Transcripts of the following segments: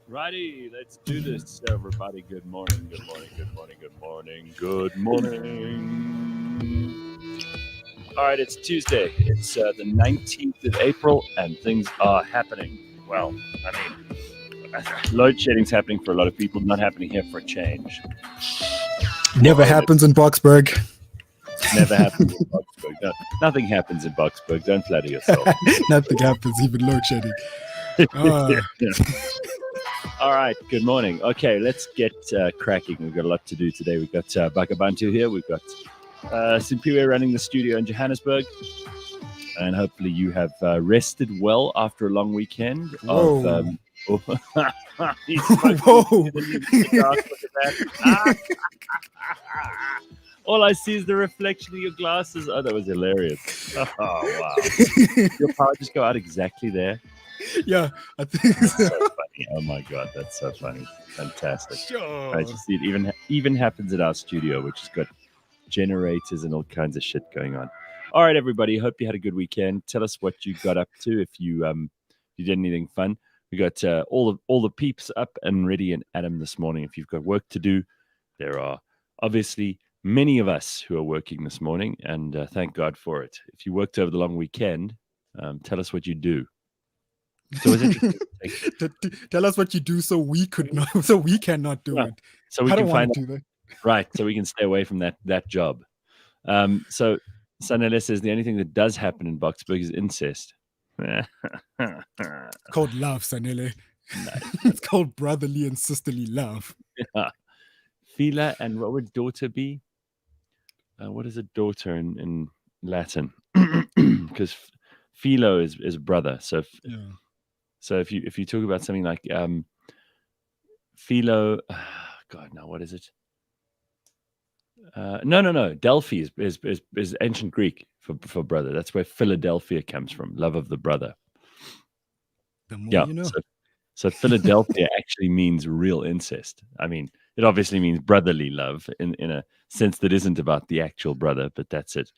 Righty, let's do this, everybody. Good morning, good morning, good morning, good morning, good morning. All right, it's Tuesday. It's the 19th of April, and things are happening. Well, I mean, load shedding's happening for a lot of people, not happening here for a change. Never happens in Boxburg. Never happens in Boxburg. No, nothing happens in Boxburg. Don't flatter yourself. Nothing happens, even load shedding. All right, good morning. Okay, let's get cracking. We've got a lot to do today. We've got Bakh'abantu here. We've got Simpiwe running the studio in Johannesburg. And hopefully you have rested well after a long weekend. Whoa. Whoa. Whoa. Look at that. All I see is the reflection of your glasses. Oh, that was hilarious. Oh, wow. Your power just go out exactly there. Yeah, I think so funny. Oh my god, that's so funny. Fantastic. Sure. I just see it even happens at our studio, which has got generators and all kinds of shit going on. All right, everybody. Hope you had a good weekend. Tell us what you got up to. If you did anything fun. We got all the peeps up and ready and at 'em this morning. If you've got work to do, there are obviously many of us who are working this morning, and thank God for it. If you worked over the long weekend, tell us what you do. So it's interesting. Tell us what you do so we cannot do it. So we can find do that. Right, so we can stay away from that job. So Sanele says the only thing that does happen in Boxburg is incest. It's called love, Sanele. It's called brotherly and sisterly love. Yeah. Fila and what would daughter be? What is a daughter in Latin? Because philo is brother. So So if you talk about something like philo, God, no, what is it? No. Delphi is ancient Greek for brother. That's where Philadelphia comes from, love of the brother. The more you know. So Philadelphia actually means real incest. I mean, it obviously means brotherly love in a sense that isn't about the actual brother, but that's it.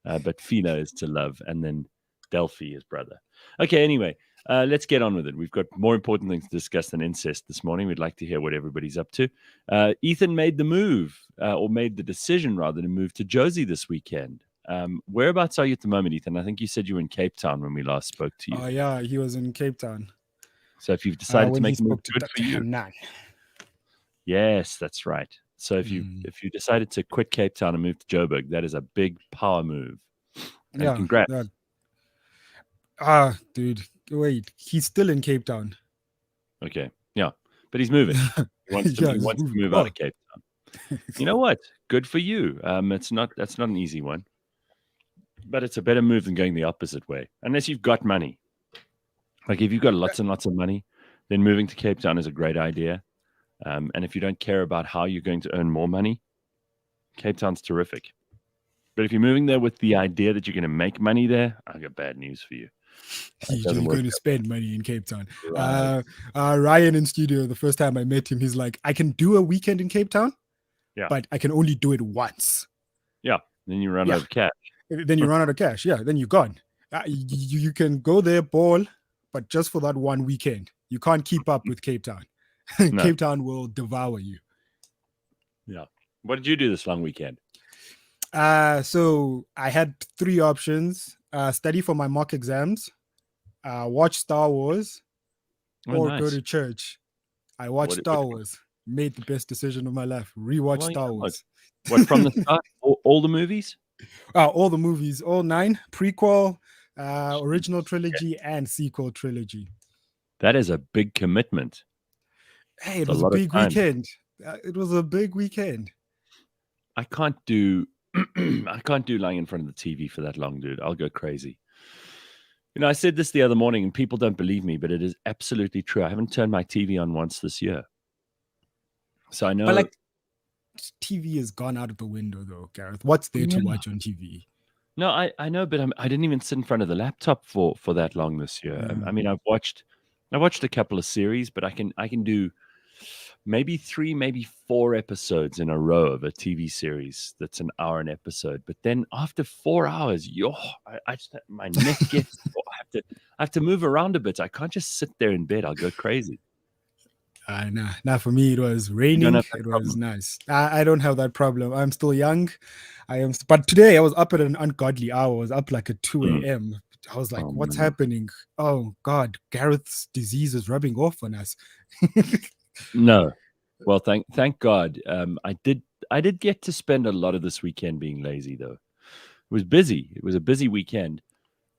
But philo is to love, and then Delphi is brother. Okay, anyway. Let's get on with it. We've got more important things to discuss than incest this morning. We'd like to hear what everybody's up to. Ethan made the move, or made the decision rather, to move to Josie this weekend. Whereabouts are you at the moment, Ethan? I think you said you were in Cape Town when we last spoke to you. Oh, yeah, he was in Cape Town. So if you've decided to make the move, good for you. None. Yes, that's right. So if you decided to quit Cape Town and move to Joburg, that is a big power move. And congrats. Dude, wait, he's still in Cape Town. Okay, yeah, but he's moving. He wants to move out of Cape Town. You know what? Good for you. That's not an easy one, but it's a better move than going the opposite way. Unless you've got money. Like if you've got lots and lots of money, then moving to Cape Town is a great idea. And if you don't care about how you're going to earn more money, Cape Town's terrific. But if you're moving there with the idea that you're going to make money there, I've got bad news for you. You're going to spend money in Cape Town. Right. Ryan in studio, the first time I met him, he's like, I can do a weekend in Cape Town, but I can only do it once. Yeah, then you run out of cash. Then you run out of cash. Yeah, then you're gone. You can go there, ball, but just for that one weekend. You can't keep up with Cape Town. No. Cape Town will devour you. Yeah. What did you do this long weekend? So I had three options. Study for my mock exams, watch Star Wars, or go to church. I watched Star Wars. Made the best decision of my life. Rewatch Star Wars. What from the start? All the movies? All the movies. All 9. Prequel, original trilogy, and sequel trilogy. That is a big commitment. Hey, it was a big weekend. It was a big weekend. I can't do lying in front of the TV for that long, dude. I'll go crazy. You know, I said this the other morning and people don't believe me, but it is absolutely true. I haven't turned my TV on once this year. So I know. But like, TV has gone out of the window though, Gareth. What's there to watch on TV? No, I know, but I didn't even sit in front of the laptop for that long this year. I mean, I watched a couple of series, but I can do maybe 3, maybe 4 episodes in a row of a TV series that's an hour an episode. But then after 4 hours, I just my neck gets. I have to move around a bit. I can't just sit there in bed. I'll go crazy. Nah, for me, it was raining. It was nice. I don't have that problem. I'm still young. But today I was up at an ungodly hour. I was up like at 2 a.m. I was like, what's happening? Oh, God, Gareth's disease is rubbing off on us. No. Well, thank God. I did get to spend a lot of this weekend being lazy, though. It was busy. It was a busy weekend.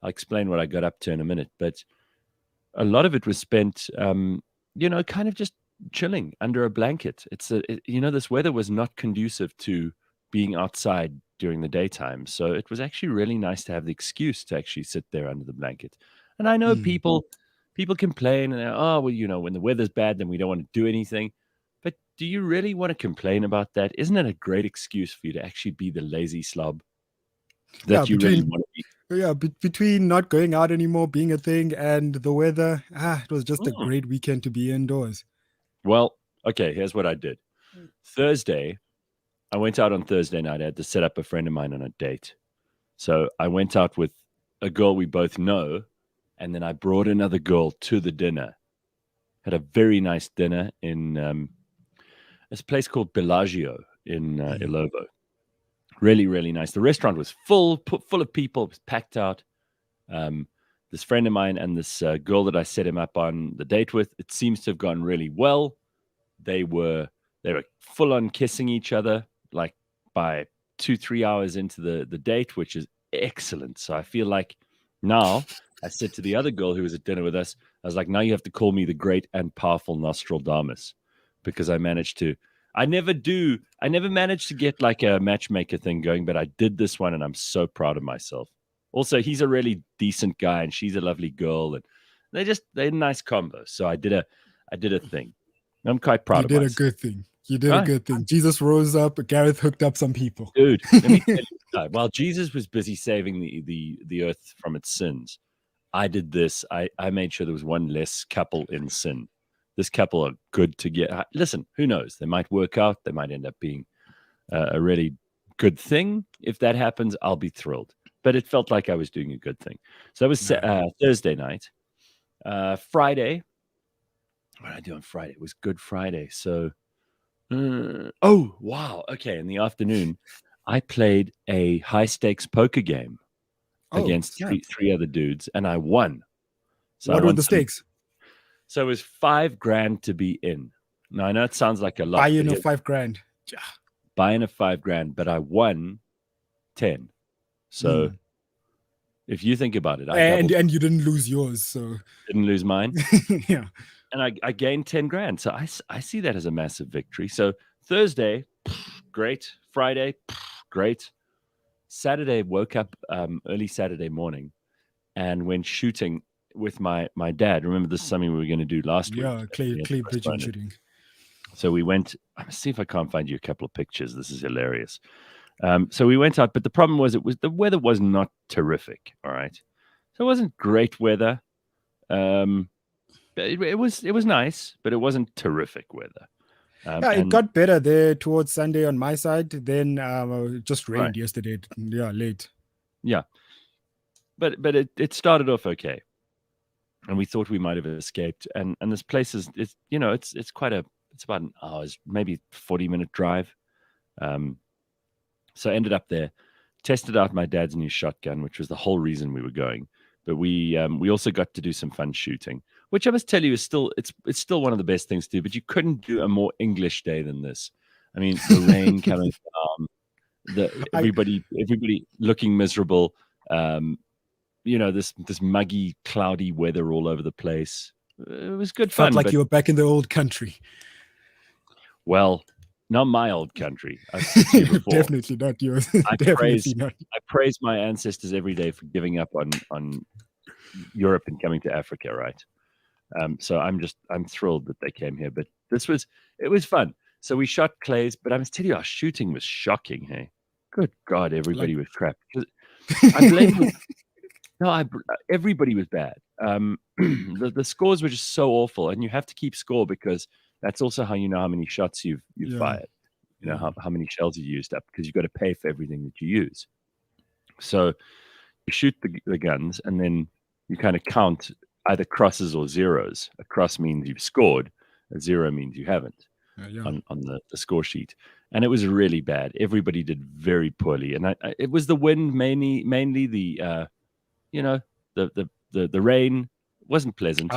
I'll explain what I got up to in a minute. But a lot of it was spent, kind of just chilling under a blanket. This weather was not conducive to being outside during the daytime. So it was actually really nice to have the excuse to actually sit there under the blanket. And I know people complain and when the weather's bad, then we don't want to do anything. But do you really want to complain about that? Isn't it a great excuse for you to actually be the lazy slob that you really want to be? Yeah, between not going out anymore being a thing and the weather, it was just a great weekend to be indoors. Well, okay, here's what I did. Thursday, I went out on Thursday night. I had to set up a friend of mine on a date. So I went out with a girl we both know, and then I brought another girl to the dinner. Had a very nice dinner in this place called Bellagio in Ilovo. Really, really nice. The restaurant was full of people. It was packed out. This friend of mine and this girl that I set him up on the date with, it seems to have gone really well. They were full on kissing each other, like by 2-3 hours into the date, which is excellent. So I feel like now I said to the other girl who was at dinner with us, I was like, now you have to call me the great and powerful Nostradamus, because I never managed to get like a matchmaker thing going, but I did this one and I'm so proud of myself. Also, he's a really decent guy and she's a lovely girl, and they're a nice combo. So I did a thing. I'm quite proud of myself. You did a good thing. You did a good thing. Jesus rose up, Gareth hooked up some people. Dude, let me tell you, while Jesus was busy saving the earth from its sins, I did this. I made sure there was one less couple in sin. This couple are good to get. Listen, who knows? They might work out. They might end up being a really good thing. If that happens, I'll be thrilled. But it felt like I was doing a good thing. So that was Thursday night. Friday. What did I do on Friday? It was Good Friday. So, oh, wow. Okay. In the afternoon, I played a high-stakes poker game against three other dudes, and I won. So what were the stakes? So it was $5,000 to be in. Now, I know it sounds like a lot. Buy in of $5,000. Yeah. Buy in of $5,000, but I won 10. So if you think about it, and you didn't lose yours, so didn't lose mine. Yeah. And I gained $10,000. So I see that as a massive victory. So Thursday, great. Friday, great. Saturday, woke up early Saturday morning and went shooting with my dad. Remember, this is something we were going to do last week. Yeah, clay pigeon shooting. So we went. I'm going to see if I can't find you a couple of pictures. This is hilarious. So we went out, but the problem was the weather was not terrific. All right, so it wasn't great weather. It was nice, but it wasn't terrific weather. It got better there towards Sunday on my side. Then it just rained yesterday. Yeah, late. Yeah, but it started off okay, and we thought we might have escaped. And this place is it's about an hour's, maybe 40-minute drive. So I ended up there, tested out my dad's new shotgun, which was the whole reason we were going. But we also got to do some fun shooting, which I must tell you is still it's still one of the best things to do. But you couldn't do a more English day than this. I mean, the rain coming down, everybody looking miserable. This muggy, cloudy weather all over the place. It was good fun. Felt like you were back in the old country. Well, not my old country. Definitely not yours. I praise my ancestors every day for giving up on Europe and coming to Africa, right? So I'm thrilled that they came here. But it was fun. So we shot clays, but I must tell you, our shooting was shocking. Hey, good God, everybody was crap. I blame everybody was bad. The scores were just so awful, and you have to keep score because that's also how you know how many shots you've fired. You know how many shells you used up, because you've got to pay for everything that you use. So you shoot the guns, and then you kind of count either crosses or zeros. A cross means you've scored. A 0 means you haven't Yeah. on the score sheet. And it was really bad. Everybody did very poorly. And it was the wind, mainly the, the rain wasn't pleasant.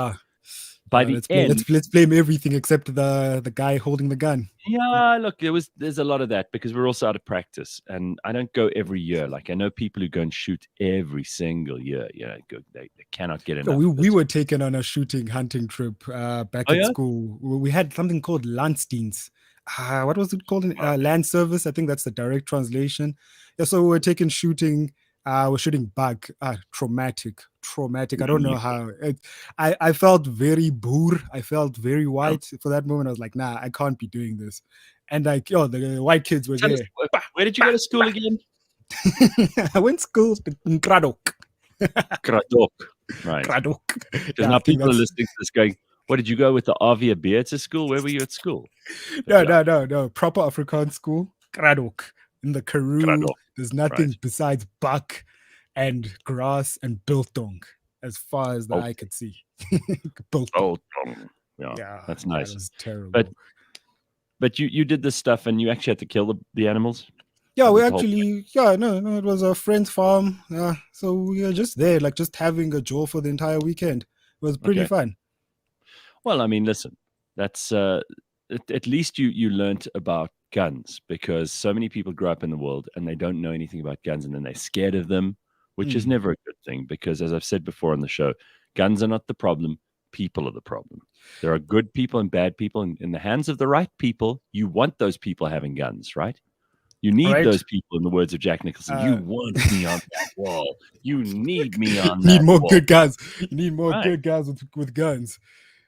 By the end, let's blame everything except the guy holding the gun. Yeah, look, there's a lot of that because we're also out of practice, and I don't go every year. Like I know people who go and shoot every single year. They cannot get enough. We were taken on a hunting trip back at school. We had something called Landdienst. What was it called? Land service. I think that's the direct translation. Yeah, so we were taken shooting. We're shooting buck. Traumatic. I don't know how. I felt very boer. I felt very white for that moment. I was like, nah, I can't be doing this. And like, the white kids were there. Where did you go to school again? I went to school in Kradok. Right. Because now people are listening to this going, what, did you go with the Avia beer to school? Where were you at school? No. Proper Afrikaans school. Kradok. In the Karoo, there's nothing besides buck and grass and biltong as far as the eye could see. Biltong. Yeah, that's nice. That was terrible. But you did this stuff and you actually had to kill the animals? Yeah, we actually, it was a friend's farm. So we were just there, like just having a jaw for the entire weekend. It was pretty fun. Well, I mean, listen, that's at least you learnt about guns, because so many people grow up in the world and they don't know anything about guns, and then they're scared of them, which is never a good thing, because as I've said before on the show, guns are not the problem, people are the problem. There are good people and bad people, and in the hands of the right people, you want those people having guns, right? You need those people, in the words of Jack Nicholson. You want me on that wall. You need me on that wall. You need more good guys. You need more good guys with guns.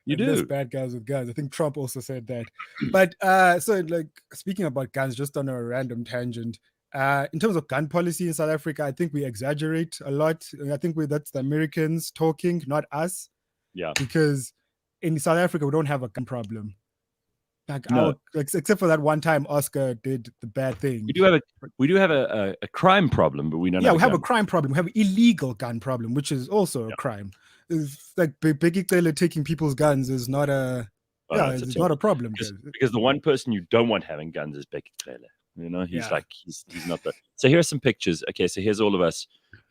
You do. Less bad guys with guns. I think Trump also said that. But so, like, speaking about guns, just on a random tangent, in terms of gun policy in South Africa, I think we exaggerate a lot. I think that's the Americans talking, not us. Yeah. Because in South Africa, we don't have a gun problem. Like, except for that one time Oscar did the bad thing. We do have a crime problem, but we don't. Yeah, we have a crime problem. We have an illegal gun problem, which is also a crime. It's like Biggie taking people's guns is not it's not a problem. Because the one person you don't want having guns is Becky Taylor. He's he's not the. So here are some pictures. Okay, so here's all of us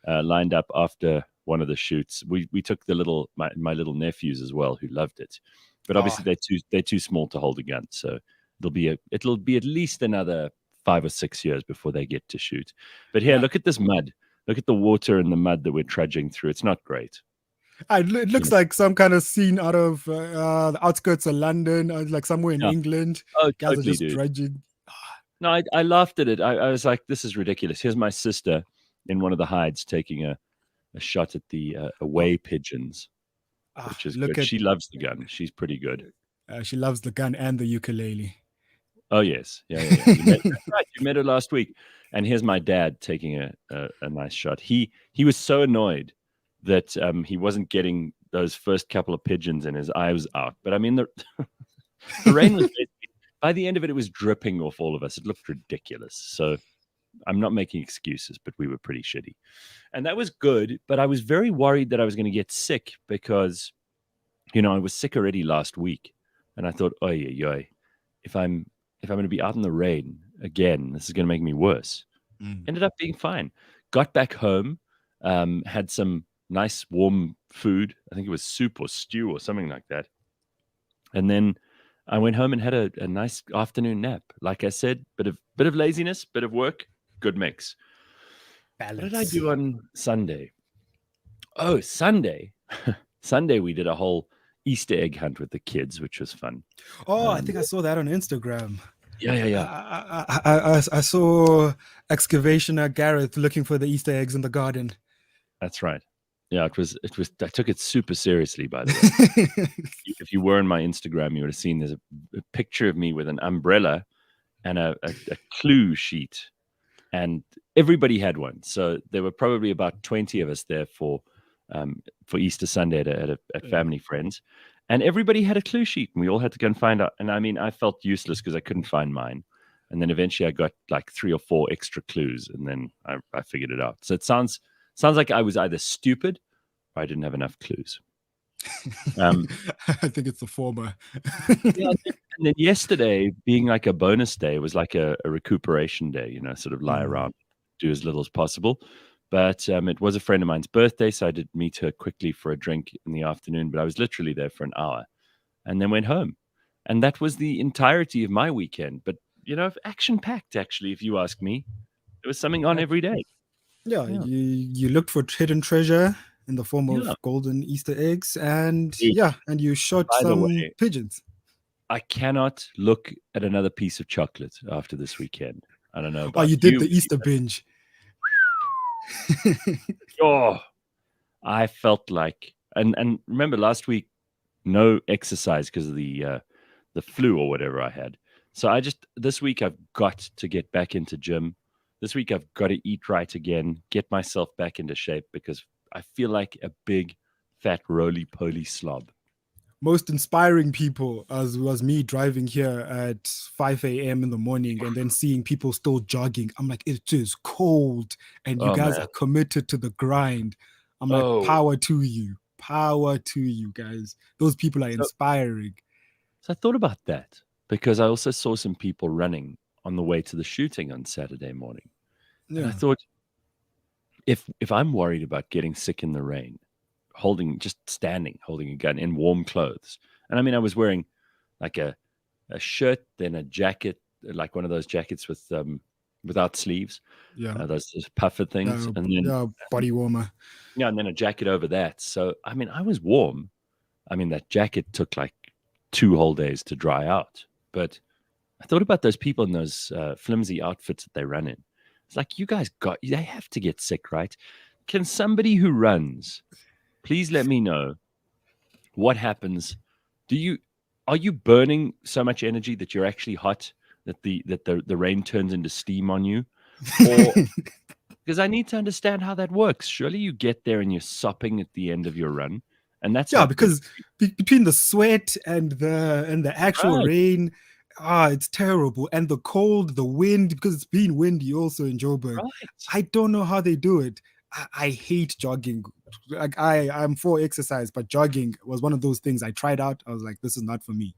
lined up after one of the shoots. We took my little nephews as well, who loved it, but obviously they're too small to hold a gun. So it'll be at least another 5 or 6 years before they get to shoot. But here, look at this mud. Look at the water and the mud that we're trudging through. It's not great. It looks like some kind of scene out of the outskirts of London, like somewhere in England. Oh, guys totally, are just dredging. No, I laughed at it. I was like, this is ridiculous. Here's my sister in one of the hides taking a shot at the away pigeons, which is good. She loves the gun. She's pretty good. She loves the gun and the ukulele. Oh, yes. Yeah. You met her last week. And here's my dad taking a nice shot. He was so annoyed that he wasn't getting those first couple of pigeons and his eye was out. But I mean, the rain was by the end of it, it was dripping off all of us. It looked ridiculous. So I'm not making excuses, but we were pretty shitty. And that was good. But I was very worried that I was going to get sick because, I was sick already last week. And I thought, if I'm going to be out in the rain again, this is going to make me worse. Ended up being fine. Got back home, had some nice warm food. I think it was soup or stew or something like that. And then I went home and had a nice afternoon nap. Like I said, bit of laziness, bit of work, good mix. Balance. What did I do on Sunday? Oh, Sunday. Sunday we did a whole Easter egg hunt with the kids, which was fun. Oh, I think I saw that on Instagram. Yeah. I saw excavationer Gareth looking for the Easter eggs in the garden. That's right. Yeah, it was. I took it super seriously, by the way. If you were on my Instagram, you would have seen there's a picture of me with an umbrella and a clue sheet, and everybody had one. So there were probably about 20 of us there for Easter Sunday at family friends, and everybody had a clue sheet, and we all had to go and find out. And I mean, I felt useless because I couldn't find mine, and then eventually I got like 3 or 4 extra clues, and then I figured it out. So it sounds like I was either stupid or I didn't have enough clues. I think it's the former. Yeah, and then yesterday, being like a bonus day, was like a recuperation day, sort of lie around, do as little as possible. But it was a friend of mine's birthday, so I did meet her quickly for a drink in the afternoon, but I was literally there for an hour and then went home. And that was the entirety of my weekend. But, action-packed, actually, if you ask me. There was something on every day. Yeah, you looked for hidden treasure in the form of Yeah. golden Easter eggs, and and you shot By the some way, pigeons. I cannot look at another piece of chocolate after this weekend. I don't know about you did the Easter binge. Oh, I felt like, and remember last week, no exercise because of the flu or whatever I had. So this week I've got to get back into gym. This week I've got to eat right again, get myself back into shape because I feel like a big, fat, roly-poly slob. Most inspiring people was me driving here at 5 a.m. in the morning and then seeing people still jogging. I'm like, it is cold and you guys are committed to the grind. I'm like, power to you guys. Those people are inspiring. So I thought about that because I also saw some people running on the way to the shooting on Saturday morning. Yeah. And I thought, if I'm worried about getting sick in the rain, holding a gun in warm clothes. And I mean, I was wearing like a shirt, then a jacket, like one of those jackets with without sleeves. Yeah. Those puffer things. And then body warmer. Yeah, and then a jacket over that. So, I mean, I was warm. I mean, that jacket took like 2 whole days to dry out. But I thought about those people in those flimsy outfits that they run in. It's like, they have to get sick, right? Can somebody who runs please let me know what happens. Are you burning so much energy that you're actually hot, that the rain turns into steam on you? Or because I need to understand how that works. Surely you get there and you're sopping at the end of your run. And that's because between the sweat and the actual rain, it's terrible. And the cold, the wind, because it's been windy also in Joburg. Right. I don't know how they do it. I hate jogging. Like I'm for exercise, but jogging was one of those things I tried out. I was like, this is not for me.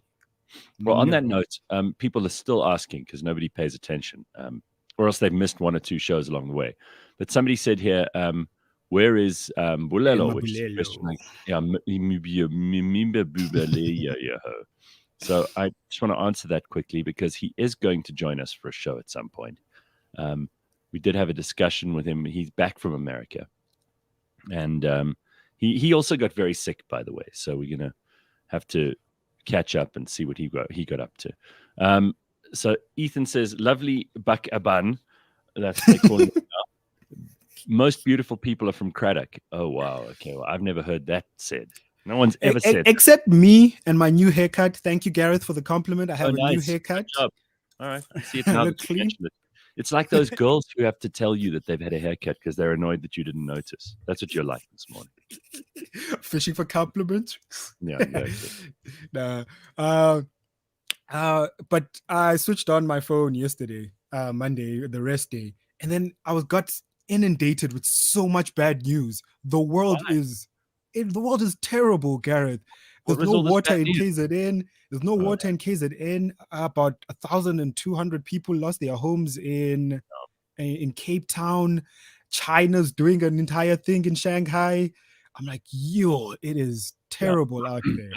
Well, on that note, people are still asking because nobody pays attention, or else they've missed 1 or 2 shows along the way. But somebody said here, where is Bulelo? Which is a question like, so I just want to answer that quickly because he is going to join us for a show at some point. We did have a discussion with him. He's back from America. And he also got very sick, by the way. So we're going to have to catch up and see what he got up to. So Ethan says, lovely Bakh'abantu. That's they call him. Most beautiful people are from Craddock. Oh, wow. Okay. Well, I've never heard that said. No one's ever said except me and my new haircut. Thank you, Gareth, for the compliment. I have a new haircut. Good job. All right. I see it now. Look clean. It's like those girls who have to tell you that they've had a haircut because they're annoyed that you didn't notice. That's what you're like this morning. Fishing for compliments. Yeah, exactly. But I switched on my phone yesterday, Monday, the rest day, and then I got inundated with so much bad news. The world is terrible, Gareth. There's no water in KZN. There's no water in KZN. About 1,200 people lost their homes in Cape Town. China's doing an entire thing in Shanghai. I'm like, it is terrible out there.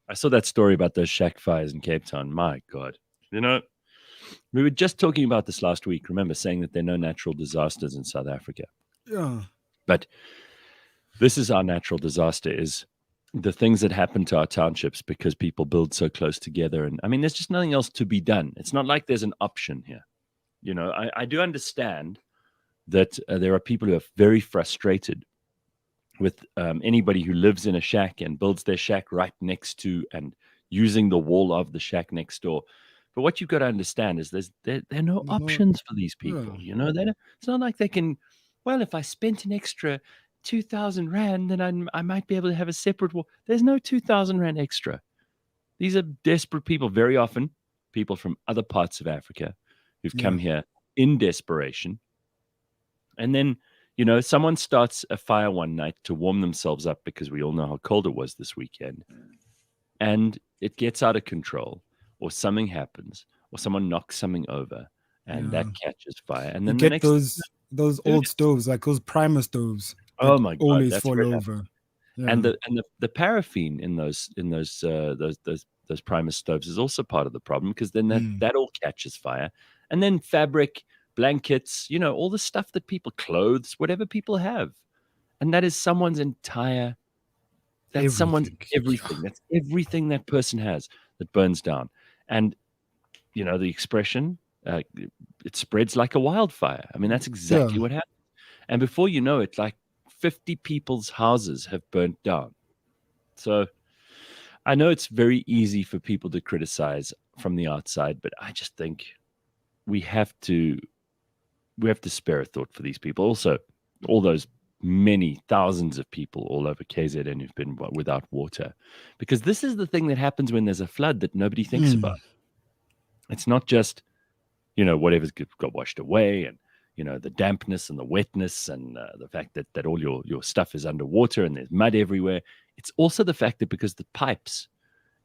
I saw that story about those shack fires in Cape Town. My God. We were just talking about this last week, remember, saying that there are no natural disasters in South Africa. Yeah. But this is our natural disaster, is the things that happen to our townships because people build so close together. And I mean, there's just nothing else to be done. It's not like there's an option here. I do understand that there are people who are very frustrated with anybody who lives in a shack and builds their shack right next to and using the wall of the shack next door. But what you've got to understand is there are no options for these people. It's not like they can, well, if I spent an extra 2,000 Rand, then I might be able to have a separate wall. There's no 2,000 Rand extra. These are desperate people, very often people from other parts of Africa who've come here in desperation. And then someone starts a fire one night to warm themselves up because we all know how cold it was this weekend, and it gets out of control, or something happens, or someone knocks something over, and that catches fire. And then you get those old stoves, like those primer stoves. Oh my God, always fall over. Yeah. And the paraffin in those primer stoves is also part of the problem, because then that all catches fire. And then fabric, blankets, all the stuff that clothes, whatever people have. And that is someone's entire, someone's everything. That's everything that person has that burns down. And, the expression, it spreads like a wildfire. I mean, that's exactly what happens. And before you know it, like 50 people's houses have burnt down. So I know it's very easy for people to criticize from the outside, but I just think we have to spare a thought for these people. Also, all those many thousands of people all over KZN who've been without water, because this is the thing that happens when there's a flood that nobody thinks about. It's not just, whatever's got washed away, and the dampness and the wetness, and the fact that all your stuff is underwater and there's mud everywhere. It's also the fact that because the pipes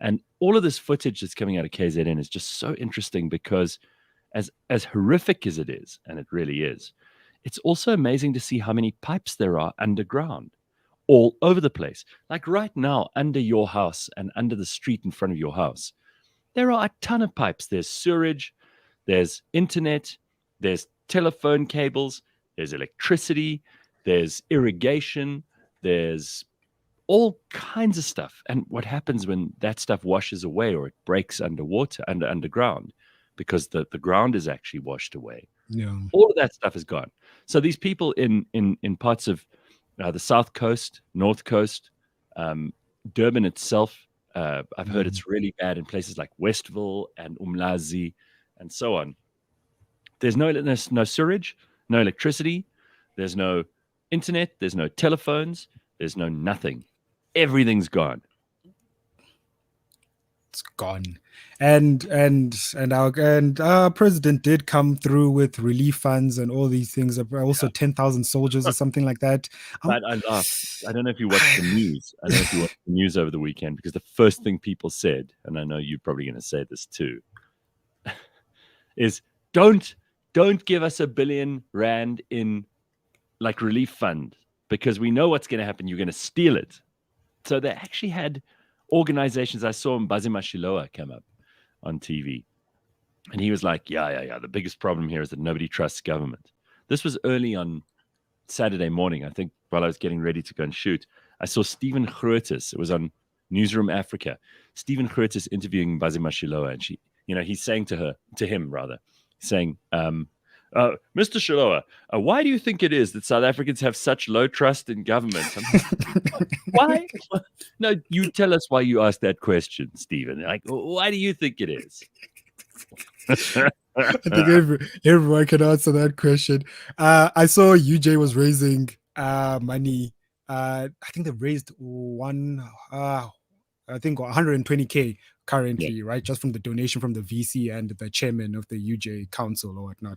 and all of this footage that's coming out of KZN is just so interesting, because as horrific as it is, and it really is, it's also amazing to see how many pipes there are underground all over the place. Like right now, under your house and under the street in front of your house, there are a ton of pipes. There's sewerage, there's internet, there's telephone cables, there's electricity, there's irrigation, there's all kinds of stuff. And what happens when that stuff washes away, or it breaks underwater, underground, because the ground is actually washed away. Yeah. All of that stuff is gone. So these people in parts of the South Coast, North Coast, Durban itself, I've heard it's really bad in places like Westville and Umlazi and so on. There's no sewage, no electricity, there's no internet, there's no telephones, there's no nothing. Everything's gone. It's gone. And our president did come through with relief funds and all these things. Also 10,000 soldiers or something like that. I laughed. I don't know if you watched the news. I don't know if you watched the news over the weekend, because the first thing people said, and I know you're probably going to say this too, is don't give us R1 billion in like relief fund, because we know what's going to happen. You're going to steal it. So they actually had organizations. I saw Buckie come up on TV, and he was like, yeah, the biggest problem here is that nobody trusts government. This was early on Saturday morning, I think, while I was getting ready to go and shoot. I saw Stephen Grootes. It was on Newsroom Africa. Stephen Grootes interviewing Buckie, and he's saying to him, saying, Mr. Shilowa, why do you think it is that South Africans have such low trust in government? Why? No, you tell us why you asked that question, Stephen. Like, why do you think it is? I think everyone can answer that question. I saw UJ was raising money. I think they raised 120K currently, right? Just from the donation from the VC and the chairman of the UJ council or whatnot.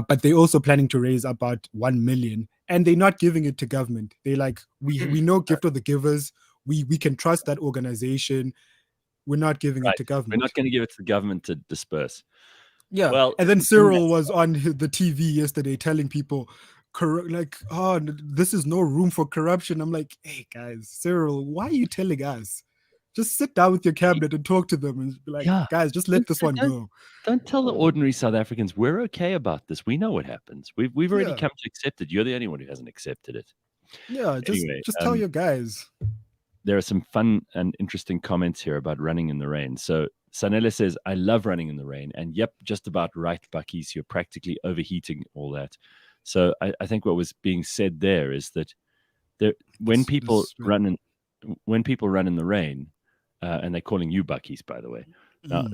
But they're also planning to raise about 1 million, and they're not giving it to government. They're like, we know gift of the givers. We can trust that organization. We're not giving it to government. We're not going to give it to the government to disperse. Yeah. Well, and then Cyril was on the TV yesterday telling people, this is no room for corruption. I'm like, hey guys, Cyril, why are you telling us? Just sit down with your cabinet and talk to them and be like, guys, just let this one go. Don't tell the ordinary South Africans we're okay about this. We know what happens. We've already come to accept it. You're the only one who hasn't accepted it. Yeah, just tell your guys. There are some fun and interesting comments here about running in the rain. So Sanela says, I love running in the rain. And yep, just about right, Buckies. You're practically overheating all that. So I think what was being said there is that when people run in the rain, and they're calling you Buckies, by the way.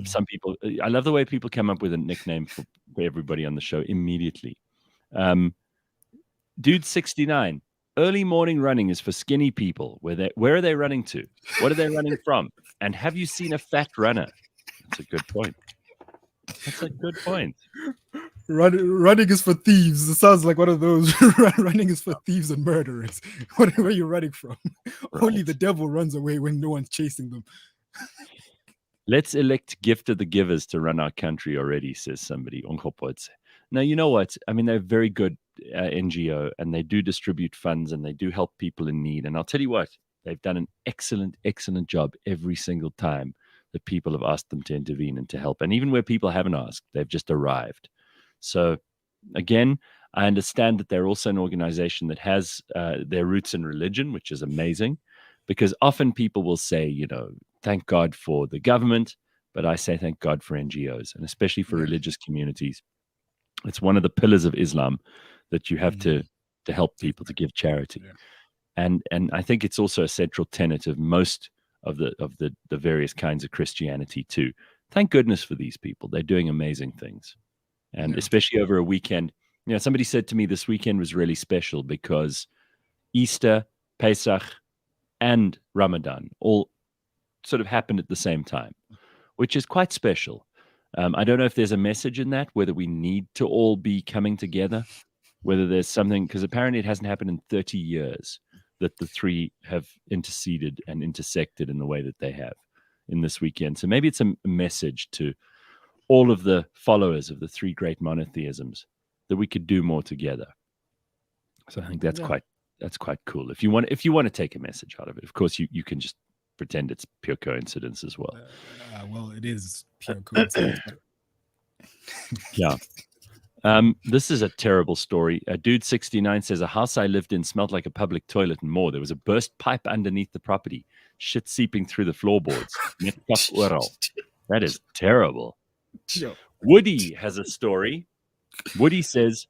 Some people, I love the way people come up with a nickname for everybody on the show immediately. Dude 69, early morning running is for skinny people. Where are they running to? What are they running from? And have you seen a fat runner? That's a good point. Running is for thieves. It sounds like one of those. Running is for thieves and murderers. Where are you running from? Right. Only the devil runs away when no one's chasing them. Let's elect Gift of the Givers to run our country already, says somebody. Now, you know what? I mean, they're very good NGO, and they do distribute funds, and they do help people in need. And I'll tell you what, they've done an excellent, excellent job every single time that people have asked them to intervene and to help. And even where people haven't asked, they've just arrived. So, again, I understand that they're also an organization that has their roots in religion, which is amazing, because often people will say, you know, thank God for the government, but I say thank God for NGOs, and especially for religious communities. It's one of the pillars of Islam that you have to help people, to give charity. Yeah. And I think it's also a central tenet of most of the various kinds of Christianity too. Thank goodness for these people. They're doing amazing things. And especially over a weekend. You know, somebody said to me this weekend was really special because Easter, Pesach, and Ramadan all sort of happened at the same time, which is quite special. I don't know if there's a message in that, whether we need to all be coming together, whether there's something, because apparently it hasn't happened in 30 years that the three have interceded and intersected in the way that they have in this weekend. So maybe it's a message to all of the followers of the three great monotheisms that we could do more together. So I think that's quite cool. If you want to take a message out of it, of course you can just pretend it's pure coincidence as well. Well, it is pure coincidence. Yeah. This is a terrible story. A dude 69 says, a house I lived in smelled like a public toilet and more. There was a burst pipe underneath the property. Shit seeping through the floorboards. That is terrible. Woody has a story. Woody says,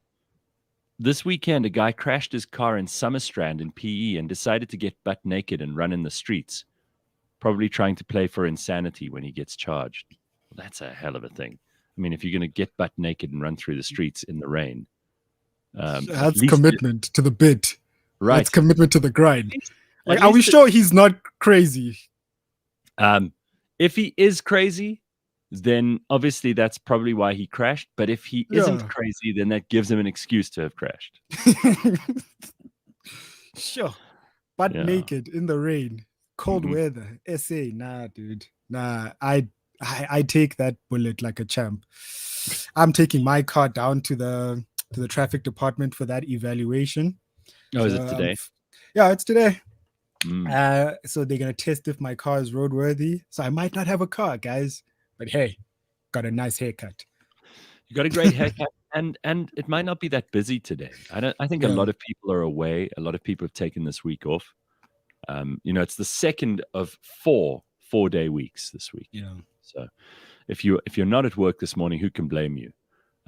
this weekend, a guy crashed his car in Summerstrand in PE and decided to get butt naked and run in the streets, probably trying to play for insanity when he gets charged. Well, that's a hell of a thing. I mean, if you're going to get butt naked and run through the streets in the rain. That's commitment to the bit. Right. That's commitment to the grind. Like, are we sure he's not crazy? If he is crazy, then obviously that's probably why he crashed. But if he isn't crazy, then that gives him an excuse to have crashed. Sure. Butt naked in the rain, cold weather. SA, nah, dude. Nah, I take that bullet like a champ. I'm taking my car down to the traffic department for that evaluation. Oh, is it today? Yeah, it's today. So they're gonna test if my car is roadworthy. So I might not have a car, guys. But hey, got a nice haircut. You got a great haircut, and it might not be that busy today. I think a lot of people are away. A lot of people have taken this week off. You know, it's the second of four-day weeks this week. Yeah. So if you're not at work this morning, who can blame you?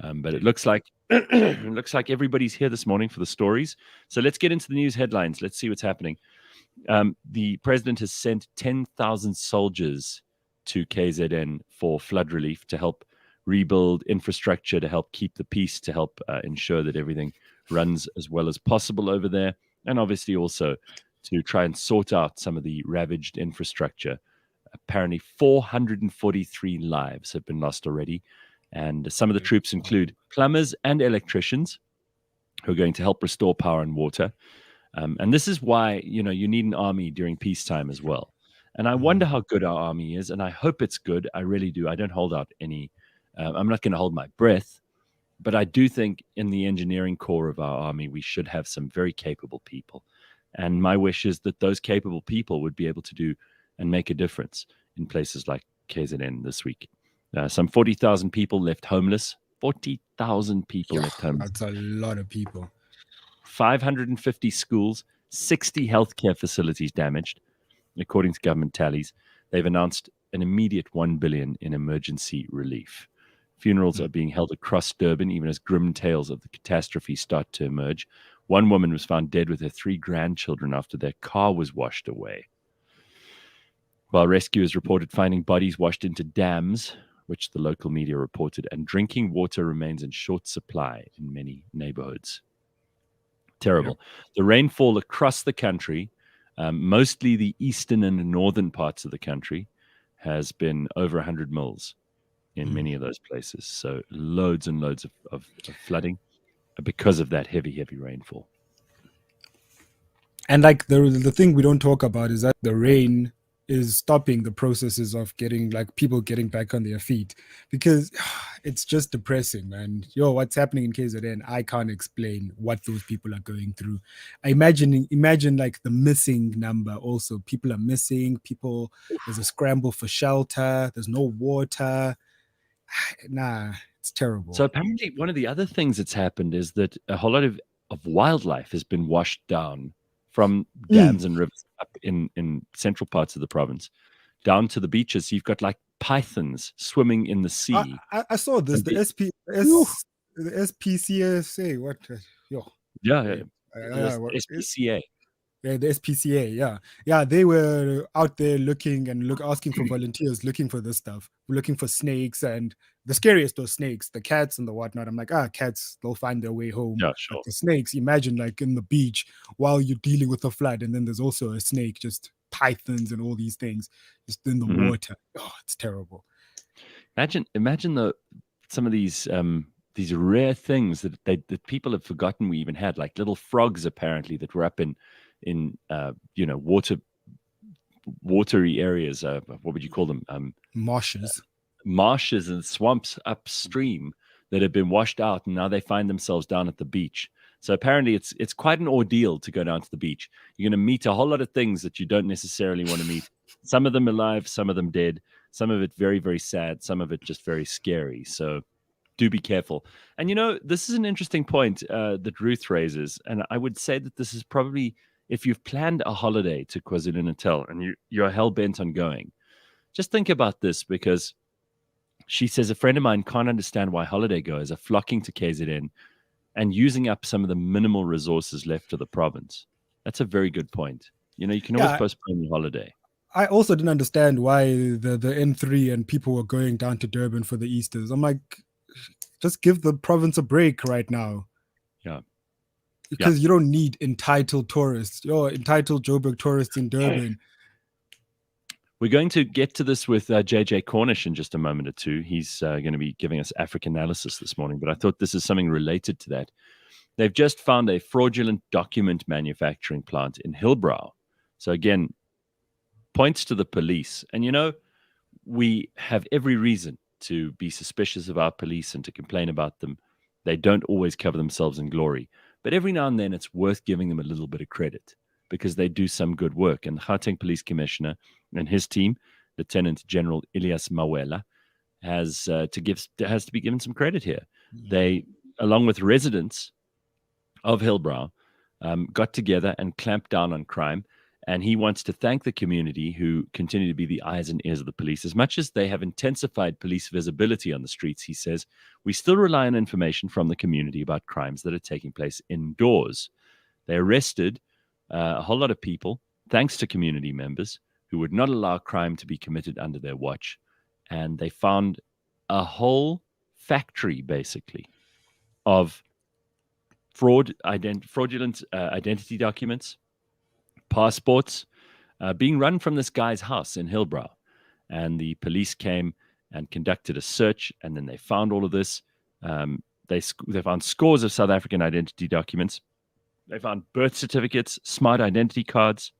But it looks like everybody's here this morning for the stories. So let's get into the news headlines. Let's see what's happening. The president has sent 10,000 soldiers to KZN for flood relief, to help rebuild infrastructure, to help keep the peace, to help ensure that everything runs as well as possible over there, and obviously also to try and sort out some of the ravaged infrastructure. Apparently 443 lives have been lost already, and some of the troops include plumbers and electricians who are going to help restore power and water. And this is why, you know, you need an army during peacetime as well. And I wonder how good our army is, and I hope it's good. I really do. I don't hold out any. I'm not going to hold my breath, but I do think in the engineering core of our army, we should have some very capable people. And my wish is that those capable people would be able to do and make a difference in places like KZN this week. Some 40,000 people left homeless. 40,000 people left homeless. That's a lot of people. 550 schools, 60 healthcare facilities damaged. According to government tallies, they've announced an immediate 1 billion in emergency relief. Funerals are being held across Durban, even as grim tales of the catastrophe start to emerge. One woman was found dead with her 3 grandchildren after their car was washed away, while rescuers reported finding bodies washed into dams, which the local media reported, and drinking water remains in short supply in many neighborhoods. Terrible. Yep. The rainfall across the country, mostly the eastern and northern parts of the country, has been over 100 mils. in many of those places. So loads and loads of flooding because of that heavy rainfall. And like the thing we don't talk about is that the rain is stopping the processes of getting like people getting back on their feet, because it's just depressing, man. What's happening in KZN, I can't explain what those people are going through. Imagine like the missing number. Also, people are missing. There's a scramble for shelter. There's no water. Nah, it's terrible. So apparently one of the other things that's happened is that a whole lot of wildlife has been washed down from dams and rivers up in central parts of the province down to the beaches. So you've got like pythons swimming in the sea. I saw this. The SPCSA. What? SPCA. Yeah, the SPCA. Yeah. They were out there asking for volunteers, looking for this stuff, looking for snakes, and the scariest was snakes, the cats and the whatnot. I'm like, cats, they'll find their way home. Yeah, sure. But the snakes, imagine like in the beach while you're dealing with a flood, and then there's also a snake, just pythons and all these things just in the water. Oh, it's terrible. Imagine some of these rare things that people have forgotten we even had, like little frogs apparently that were up in watery areas. What would you call them? Marshes and swamps upstream that have been washed out, and now they find themselves down at the beach. So apparently it's quite an ordeal to go down to the beach. You're going to meet a whole lot of things that you don't necessarily want to meet. Some of them alive, some of them dead, some of it very, very sad, some of it just very scary. So do be careful. And this is an interesting point that Ruth raises, and I would say that this is probably, if you've planned a holiday to KwaZulu-Natal and you're hell-bent on going, just think about this, because she says a friend of mine can't understand why holiday goers are flocking to KZN and using up some of the minimal resources left to the province. That's a very good point. You can always postpone your holiday. I also didn't understand why the N3 and people were going down to Durban for the Easters. I'm like, just give the province a break right now. Yeah. Because you don't need entitled tourists. You're entitled Joburg tourists in Durban. We're going to get to this with JJ Cornish in just a moment or two. He's going to be giving us African analysis this morning, but I thought this is something related to that. They've just found a fraudulent document manufacturing plant in Hillbrow. So again, points to the police. And we have every reason to be suspicious of our police and to complain about them. They don't always cover themselves in glory. But every now and then it's worth giving them a little bit of credit, because they do some good work. And the Gauteng Police Commissioner and his team, Lieutenant General Elias Mawela, has to be given some credit here. They, along with residents of Hillbrow, got together and clamped down on crime. And he wants to thank the community who continue to be the eyes and ears of the police. As much as they have intensified police visibility on the streets, he says, we still rely on information from the community about crimes that are taking place indoors. They arrested a whole lot of people, thanks to community members who would not allow crime to be committed under their watch. And they found a whole factory, basically, of fraudulent identity documents, passports, being run from this guy's house in Hillbrow. And the police came and conducted a search, and then they found all of this. They found scores of South African identity documents. They found birth certificates, smart identity cards,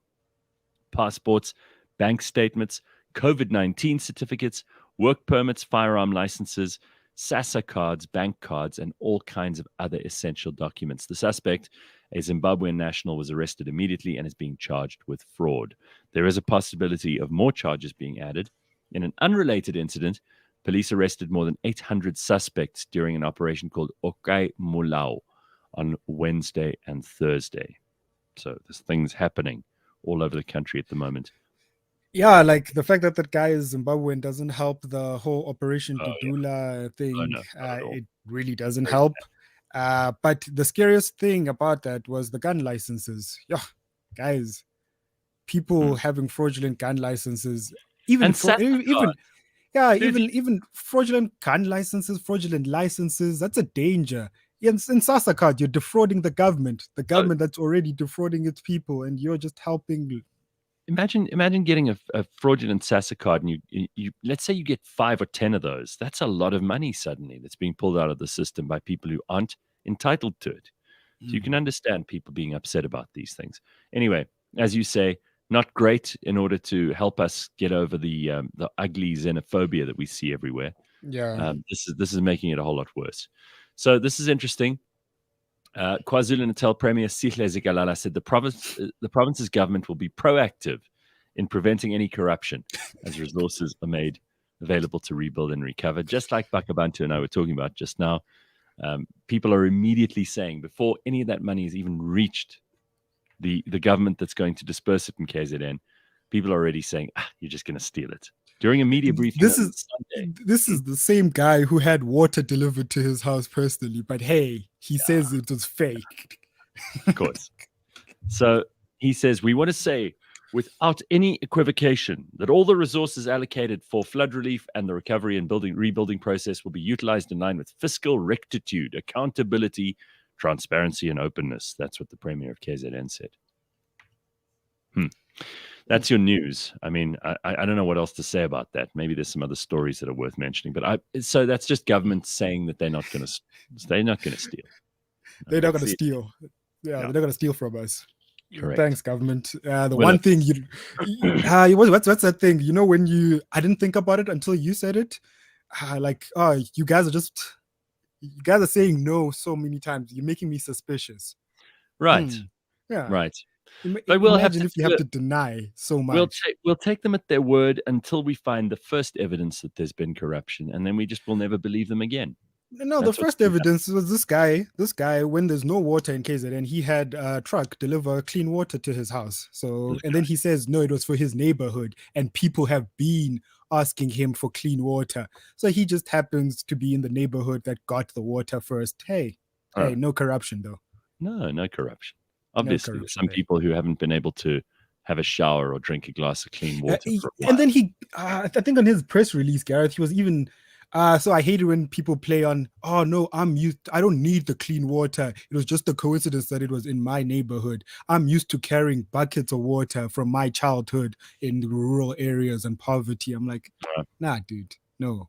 passports, bank statements, COVID-19 certificates, work permits, firearm licenses, SASSA cards, bank cards, and all kinds of other essential documents. The suspect, a Zimbabwean national, was arrested immediately and is being charged with fraud. There is a possibility of more charges being added. In an unrelated incident, police arrested more than 800 suspects during an operation called Okai Mulao on Wednesday and Thursday. So there's things happening all over the country at the moment. Yeah, like the fact that guy is Zimbabwean doesn't help the whole Operation Dudula thing. It really doesn't help. But the scariest thing about that was the gun licenses. Yeah, guys, people having fraudulent gun licenses, even fraudulent gun licenses, fraudulent licenses. That's a danger. In SASSA card, you're defrauding the government that's already defrauding its people, and you're just helping imagine getting a fraudulent SASA card, and you let's say you get 5 or 10 of those. That's a lot of money suddenly that's being pulled out of the system by people who aren't entitled to it. So you can understand people being upset about these things. Anyway, as you say, not great in order to help us get over the ugly xenophobia that we see everywhere. Yeah. This is making it a whole lot worse. So this is interesting. KwaZulu-Natal Premier Sihle Zikalala said the province's government will be proactive in preventing any corruption as resources are made available to rebuild and recover. Just like Bakh'abantu and I were talking about just now, people are immediately saying, before any of that money has even reached the government that's going to disperse it in KZN, people are already saying, you're just going to steal it. During a media briefing this on is Sunday, this is the same guy who had water delivered to his house personally, but hey, he says it was fake. Of course. So he says, we want to say without any equivocation that all the resources allocated for flood relief and the recovery and rebuilding process will be utilized in line with fiscal rectitude, accountability, transparency, and openness. That's what the Premier of KZN said. That's your news. I mean, I don't know what else to say about that. Maybe there's some other stories that are worth mentioning, but so that's just government saying that they're not going to steal. They're not going to steal. Yeah, they're not going to steal from us. Correct. Thanks, government. One thing what's that thing? You know, when I didn't think about it until you said it. You guys are saying no so many times. You're making me suspicious. Right. Yeah. Right. But we'll imagine if you have to deny so much. We'll take them at their word until we find the first evidence that there's been corruption, and then we just will never believe them again. No, the first evidence was this guy. This guy, when there's no water in KZN, he had a truck deliver clean water to his house. So, and then he says, no, it was for his neighborhood, and people have been asking him for clean water. So he just happens to be in the neighborhood that got the water first. Hey, no corruption though. No corruption. Obviously, there's some people who haven't been able to have a shower or drink a glass of clean water for a while. And then I think on his press release, Gareth, he was even... so I hate it when people play on, oh no, I don't need the clean water. It was just a coincidence that it was in my neighborhood. I'm used to carrying buckets of water from my childhood in the rural areas and poverty. I'm like, nah, dude, no,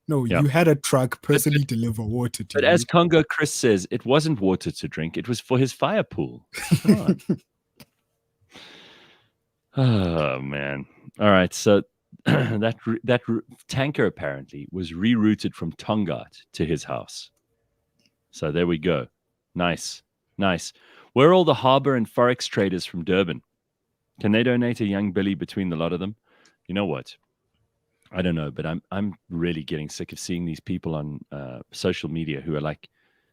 you had a truck personally deliver water to you. But as Congo Chris says, it wasn't water to drink. It was for his fire pool. Oh, man. All right. So that tanker apparently was rerouted from Tongaat to his house. So there we go. Nice. Where are all the harbor and forex traders from Durban? Can they donate a young Billy between the lot of them? You know what? I don't know, but I'm really getting sick of seeing these people on social media who are like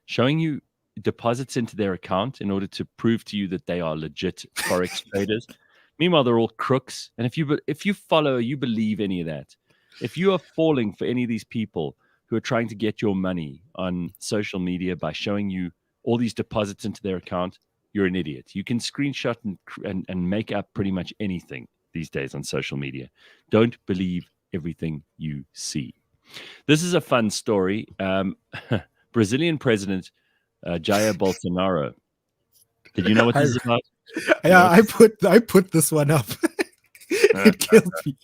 showing you deposits into their account in order to prove to you that they are legit forex traders. Meanwhile, they're all crooks. And if you follow, you believe any of that, if you are falling for any of these people who are trying to get your money on social media by showing you all these deposits into their account, you're an idiot. You can screenshot and make up pretty much anything these days on social media. Don't believe everything you see. This is a fun story. Brazilian President Jair Bolsonaro. Did you know what this is about? Yeah, I put this one up. It killed me.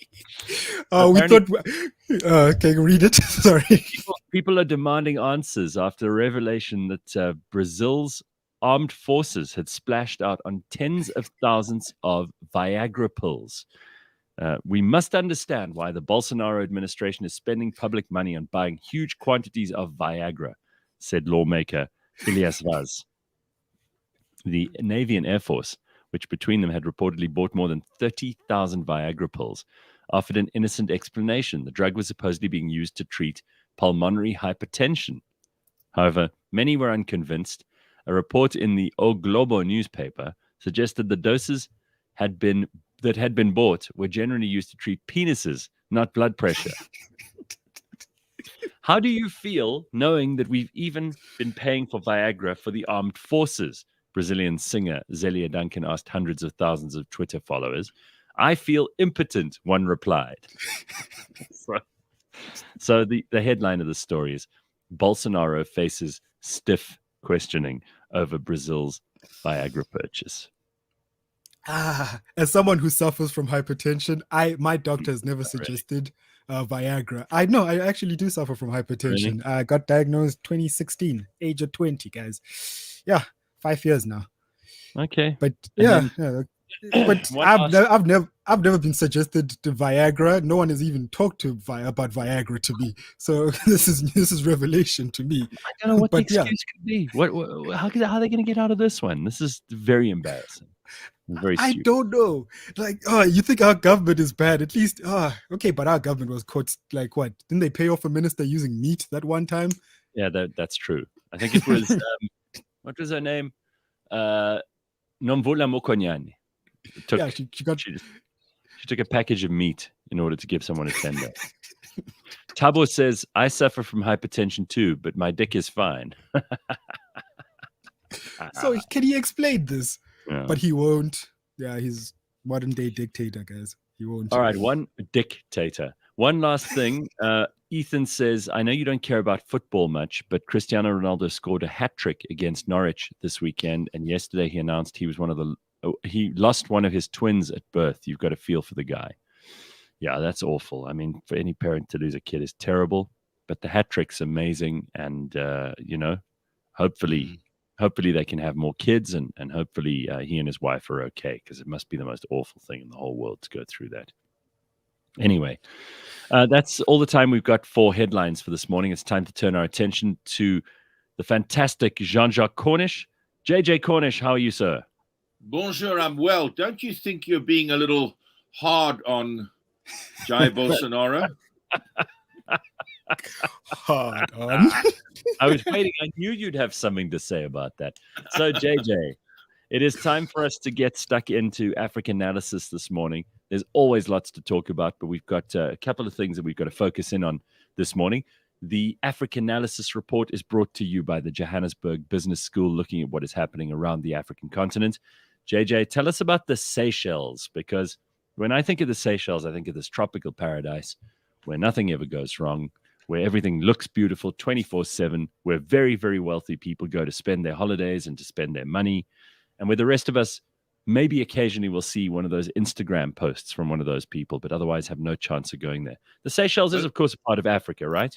We thought. Can you read it? Sorry. People are demanding answers after a revelation that Brazil's armed forces had splashed out on tens of thousands of Viagra pills. We must understand why the Bolsonaro administration is spending public money on buying huge quantities of Viagra, said lawmaker Elias Vaz. The Navy and Air Force, which between them had reportedly bought more than 30,000 Viagra pills, offered an innocent explanation. The drug was supposedly being used to treat pulmonary hypertension. However, many were unconvinced. A report in the O Globo newspaper suggested the doses had been bought were generally used to treat penises, not blood pressure. How do you feel knowing that we've even been paying for Viagra for the armed forces? Brazilian singer Zelia Duncan asked hundreds of thousands of Twitter followers. I feel impotent, one replied. So the headline of the story is Bolsonaro faces stiff questioning over Brazil's Viagra purchase. As someone who suffers from hypertension, my doctor has never Not really. suggested Viagra. I know I actually do suffer from hypertension. Really? I got diagnosed 2016, age of 20, guys. Yeah, 5 years now. Okay. But And yeah, then but I've never been suggested to Viagra. No one has even talked to about Viagra to me. So this is revelation to me. I don't know what the But yeah, excuse could be. How are they going to get out of this one? This is very embarrassing. Very I stupid. don't know. Like, oh, you think our government is bad? At least, okay, but our government was caught. Like, what? Didn't they pay off a minister using meat that one time? Yeah, that's true. I think it was what was her name? Nomvula Mokonyane. Yeah, she got. She took a package of meat in order to give someone a tender. Tabo says, I suffer from hypertension too, but my dick is fine. So can he explain this? Yeah. But he won't. Yeah, he's modern day dictator, guys. He won't. All right, one dictator. One last thing. Ethan says, I know you don't care about football much, but Cristiano Ronaldo scored a hat-trick against Norwich this weekend, and yesterday he announced he lost one of his twins at birth. You've got to feel for the guy. Yeah, that's awful. I mean, for any parent to lose a kid is terrible, but the hat-trick's amazing, and hopefully they can have more kids, and hopefully he and his wife are okay, because it must be the most awful thing in the whole world to go through that. Anyway, that's all the time we've got for headlines for this morning. It's time to turn our attention to the fantastic Jean-Jacques Cornish. JJ Cornish, how are you, sir? Bonjour, I'm well. Don't you think you're being a little hard on Jair Bolsonaro? Hard on. I was waiting. I knew you'd have something to say about that. So, JJ, it is time for us to get stuck into African analysis this morning. There's always lots to talk about, but we've got a couple of things that we've got to focus in on this morning. The African Analysis Report is brought to you by the Johannesburg Business School, looking at what is happening around the African continent. JJ, tell us about the Seychelles, because when I think of the Seychelles, I think of this tropical paradise where nothing ever goes wrong, where everything looks beautiful 24/7, where very, very wealthy people go to spend their holidays and to spend their money, and where the rest of us maybe occasionally will see one of those Instagram posts from one of those people, but otherwise have no chance of going there. The Seychelles is, of course, a part of Africa, right?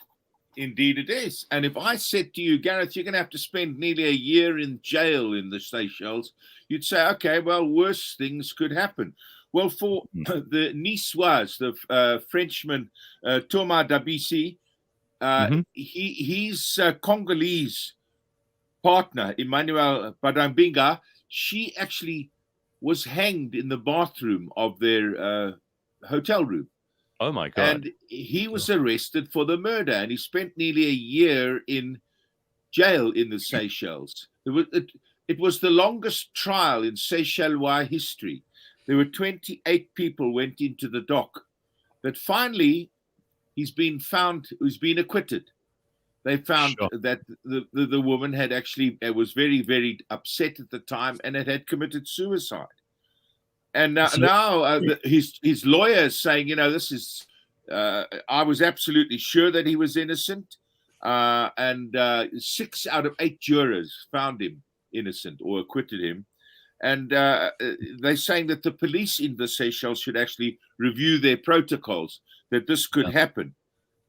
Indeed it is. And if I said to you, Gareth, you're going to have to spend nearly a year in jail in the Seychelles, you'd say, okay, well, worse things could happen. Well, for the Niçois, the Frenchman Thomas Dabisi, his Congolese partner, Emmanuel Badambinga, she actually was hanged in the bathroom of their hotel room. Oh, my God. And he was arrested for the murder, and he spent nearly a year in jail in the Seychelles. It was the longest trial in Seychellois history. There were 28 people went into the dock. But finally, he's been acquitted. They found that the woman had actually was very, very upset at the time and had committed suicide. And now his lawyer is saying, this is, I was absolutely sure that he was innocent. And 6 out of 8 jurors found him innocent or acquitted him. And they're saying that the police in the Seychelles should actually review their protocols, that this could happen.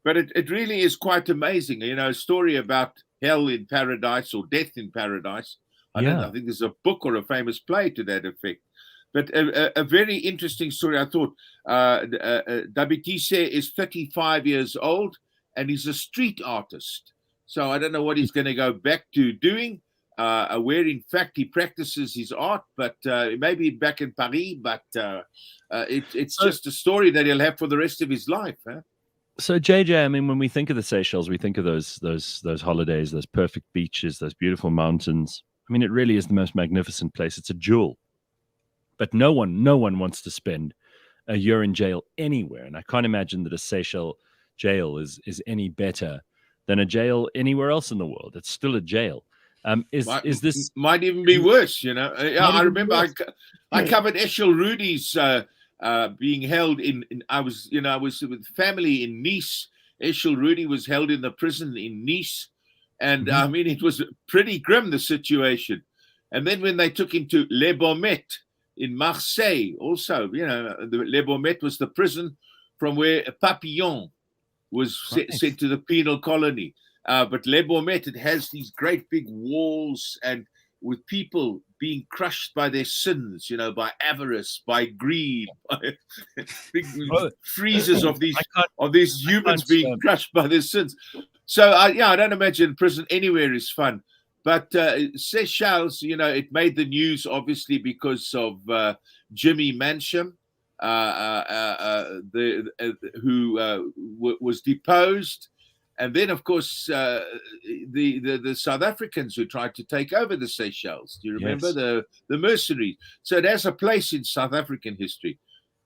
But it really is quite amazing. A story about hell in paradise or death in paradise. I think there's a book or a famous play to that effect. But a very interesting story, I thought. Dabitise is 35 years old, and he's a street artist. So I don't know what he's going to go back to doing, where, in fact, he practices his art, but maybe back in Paris. But it's just a story that he'll have for the rest of his life. Huh? So, JJ, I mean, when we think of the Seychelles, we think of those holidays, those perfect beaches, those beautiful mountains. I mean, it really is the most magnificent place. It's a jewel. But no one wants to spend a year in jail anywhere. And I can't imagine that a Seychelles jail is any better than a jail anywhere else in the world. It's still a jail. Is this might even be worse? I remember I covered Eshel Rudy's being held in. I was with family in Nice. Eshel Rudy was held in the prison in Nice, and I mean, it was pretty grim, the situation. And then when they took him to Les Baumettes in Marseille also, the Les Baumettes was the prison from where Papillon was sent to the penal colony. But Les Baumettes, it has these great big walls and with people being crushed by their sins, by avarice, by greed, by big freezes of these humans being crushed by their sins. So I don't imagine prison anywhere is fun. But Seychelles, it made the news obviously because of Jimmy Mansham, who was deposed. And then, of course, the South Africans who tried to take over the Seychelles. Do you remember the mercenaries? So it has a place in South African history.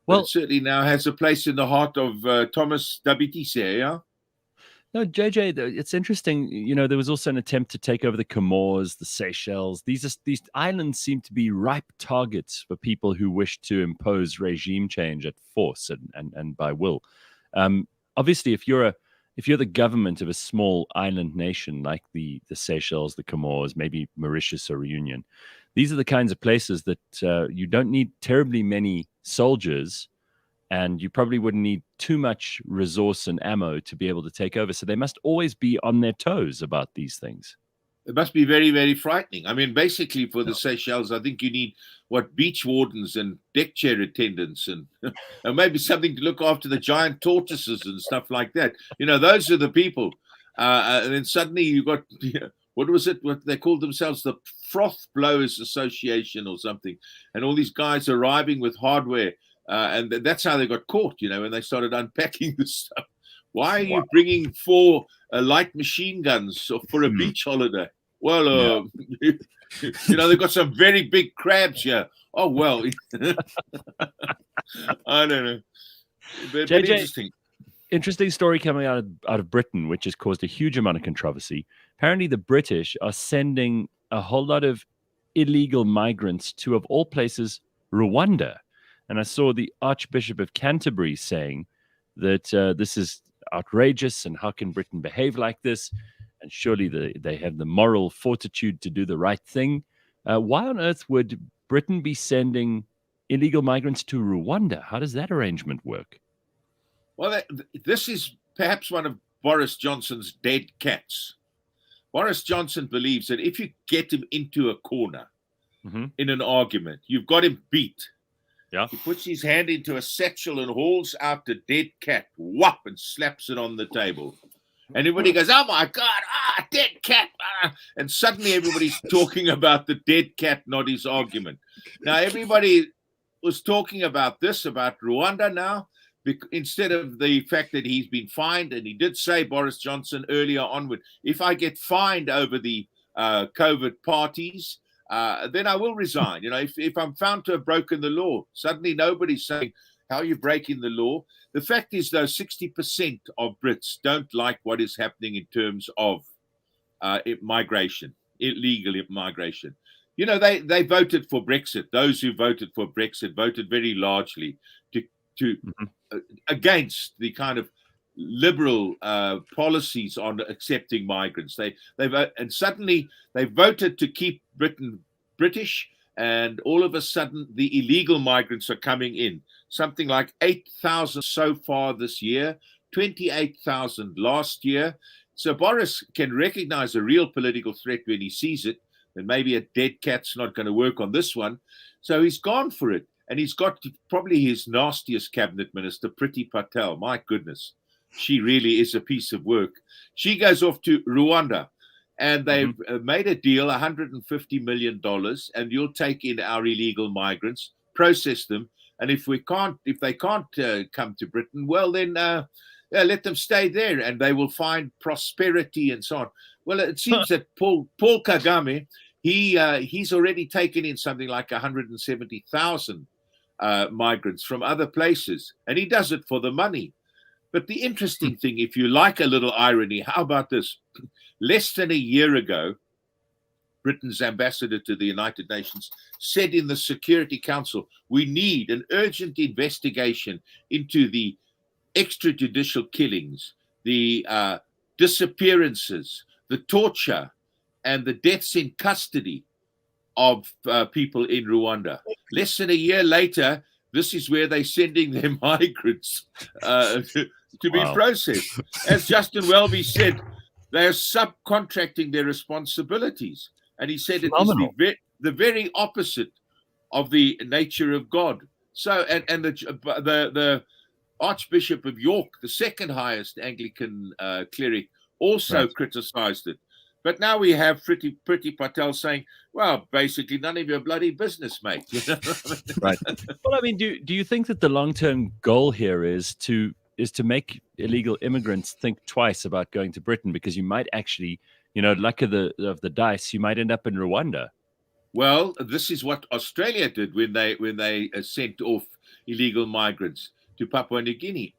Well, it certainly now has a place in the heart of Thomas Dabitise, yeah? No, JJ, it's interesting. There was also an attempt to take over the Comores, the Seychelles. These islands seem to be ripe targets for people who wish to impose regime change at force and by will. Obviously, if you're the government of a small island nation like the Seychelles, the Comores, maybe Mauritius or Reunion, these are the kinds of places that you don't need terribly many soldiers, and you probably wouldn't need too much resource and ammo to be able to take over. So they must always be on their toes about these things. It must be very, very frightening. I mean, basically for the Seychelles, I think you need beach wardens and deck chair attendants and maybe something to look after the giant tortoises and stuff like that. Those are the people. And then suddenly you got, what was it? What they called themselves, the Froth Blowers Association or something. And all these guys arriving with hardware. And that's how they got caught, when they started unpacking the stuff. Why are you bringing 4 light machine guns for a beach holiday? Well, they've got some very big crabs here. Oh, well. I don't know. But JJ, interesting story coming out of Britain, which has caused a huge amount of controversy. Apparently, the British are sending a whole lot of illegal migrants to, of all places, Rwanda. And I saw the Archbishop of Canterbury saying that this is outrageous and how can Britain behave like this? And surely they have the moral fortitude to do the right thing. Why on earth would Britain be sending illegal migrants to Rwanda? How does that arrangement work? Well, this is perhaps one of Boris Johnson's dead cats. Boris Johnson believes that if you get him into a corner in an argument, you've got him beat. Yeah. He puts his hand into a satchel and hauls out the dead cat, whop, and slaps it on the table. And everybody goes, oh my God, dead cat. And suddenly everybody's talking about the dead cat, not his argument. Now, everybody was talking about Rwanda now, instead of the fact that he's been fined. And he did say, Boris Johnson, earlier onward, if I get fined over the COVID parties, then I will resign. If I'm found to have broken the law, suddenly nobody's saying, how are you breaking the law? The fact is, though, 60% of Brits don't like what is happening in terms of migration, illegal migration. They voted for Brexit. Those who voted for Brexit voted very largely to against the kind of liberal policies on accepting migrants. And suddenly they voted to keep Britain British, and all of a sudden the illegal migrants are coming in. Something like 8,000 so far this year, 28,000 last year. So Boris can recognize a real political threat when he sees it, and maybe a dead cat's not going to work on this one. So he's gone for it. And he's got probably his nastiest cabinet minister, Priti Patel. My goodness. She really is a piece of work. She goes off to Rwanda, and they've made a deal, $150 million, and you'll take in our illegal migrants, process them, and if they can't come to Britain, well, then let them stay there, and they will find prosperity and so on. Well, it seems that Paul Kagame, he's already taken in something like 170,000 migrants from other places, and he does it for the money. But the interesting thing, if you like a little irony, how about this? Less than a year ago, Britain's ambassador to the United Nations said in the Security Council, we need an urgent investigation into the extrajudicial killings, the disappearances, the torture, and the deaths in custody of people in Rwanda. Less than a year later, this is where they're sending their migrants to be processed. As Justin Welby said, they are subcontracting their responsibilities. And he said Phenomenal. it is the very opposite of the nature of God. So, and the Archbishop of York, the second highest Anglican cleric, also criticized it. But now we have Priti Patel saying, well, basically, none of your bloody business, mate. Right. Well, I mean, do you think that the long-term goal here is to make illegal immigrants think twice about going to Britain, because you might actually, luck of the dice, you might end up in Rwanda? Well, this is what Australia did when they sent off illegal migrants to Papua New Guinea.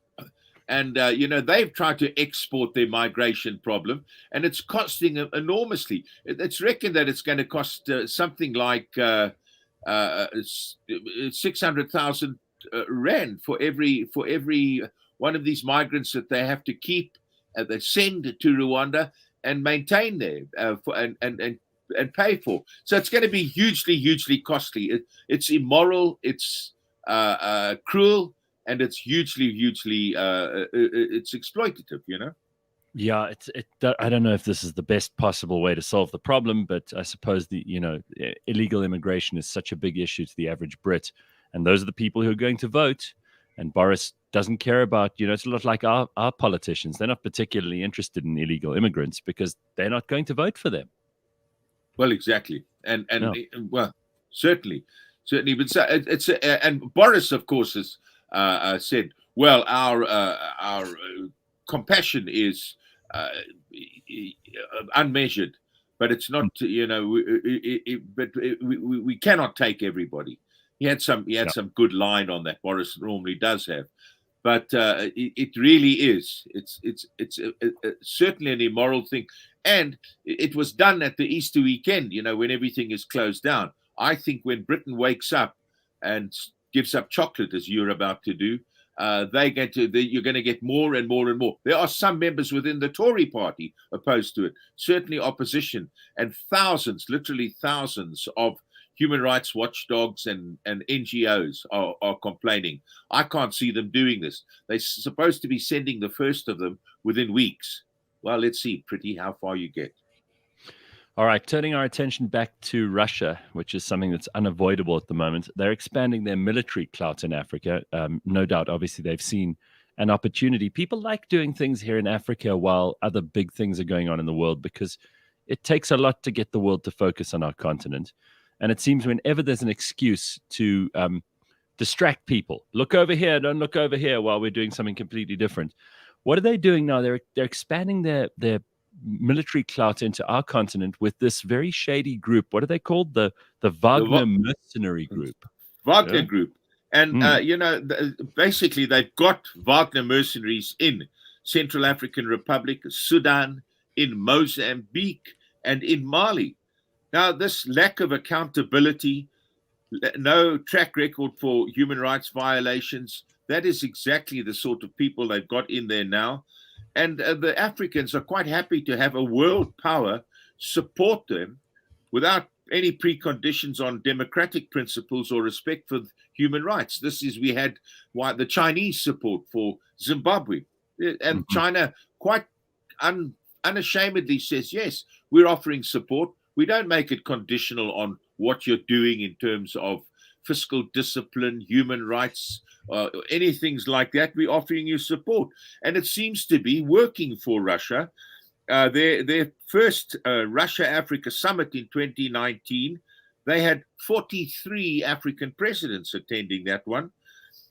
And, they've tried to export their migration problem, and it's costing them enormously. It's reckoned that it's going to cost something like 600,000 rand for every one of these migrants that they have to keep, they send to Rwanda and maintain there and pay for. So it's going to be hugely, hugely costly. It's immoral. It's cruel. And it's hugely, it's exploitative, Yeah, I don't know if this is the best possible way to solve the problem, but I suppose illegal immigration is such a big issue to the average Brit, and those are the people who are going to vote. And Boris doesn't care about, it's a lot like our politicians. They're not particularly interested in illegal immigrants because they're not going to vote for them. Well, exactly, and well, certainly, but it's and Boris, of course, is. Said, well, our compassion is unmeasured, but it's not, but we cannot take everybody. He had some good line on that. Boris normally does have, but it really is. It's certainly an immoral thing, and it was done at the Easter weekend. When everything is closed down. I think when Britain wakes up and gives up chocolate, as you're about to do, you're going to get more and more and more. There are some members within the Tory party opposed to it, certainly opposition, and thousands, literally thousands of human rights watchdogs and NGOs are complaining. I can't see them doing this. They're supposed to be sending the first of them within weeks. Well, let's see, Priti, how far you get. All right, turning our attention back to Russia, which is something that's unavoidable at the moment. They're expanding their military clout in Africa. No doubt, obviously, they've seen an opportunity. People like doing things here in Africa while other big things are going on in the world, because it takes a lot to get the world to focus on our continent. And it seems whenever there's an excuse to distract people, look over here, don't look over here, while we're doing something completely different. What are they doing now? They're expanding their military clout into our continent with this very shady group. What are they called? The Wagner mercenary group. Wagner Group. And, basically they've got Wagner mercenaries in Central African Republic, Sudan, in Mozambique, and in Mali. Now, this lack of accountability, no track record for human rights violations, that is exactly the sort of people they've got in there now. And the Africans are quite happy to have a world power support them without any preconditions on democratic principles or respect for human rights. We had the Chinese support for Zimbabwe. And China quite unashamedly says, yes, we're offering support. We don't make it conditional on what you're doing in terms of fiscal discipline, human rights, anything like that. We're offering you support. And it seems to be working for Russia. Their first Russia-Africa summit in 2019, they had 43 African presidents attending that one.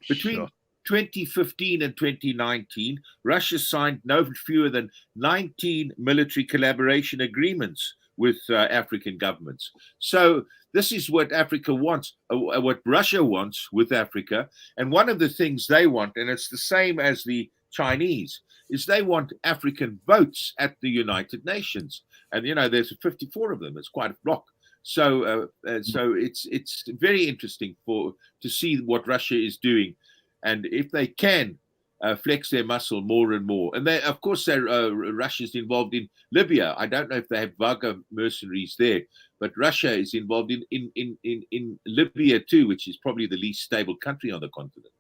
Between 2015 and 2019, Russia signed no fewer than 19 military collaboration agreements with African governments. So this is what Africa wants, what Russia wants with Africa. And one of the things they want, and it's the same as the Chinese, is they want African votes at the United Nations. And, there's 54 of them. It's quite a block. So it's very interesting to see what Russia is doing. And if they can flex their muscle more and more. And they, of course, Russia's involved in Libya. I don't know if they have Wagner mercenaries there, but Russia is involved in Libya too, which is probably the least stable country on the continent.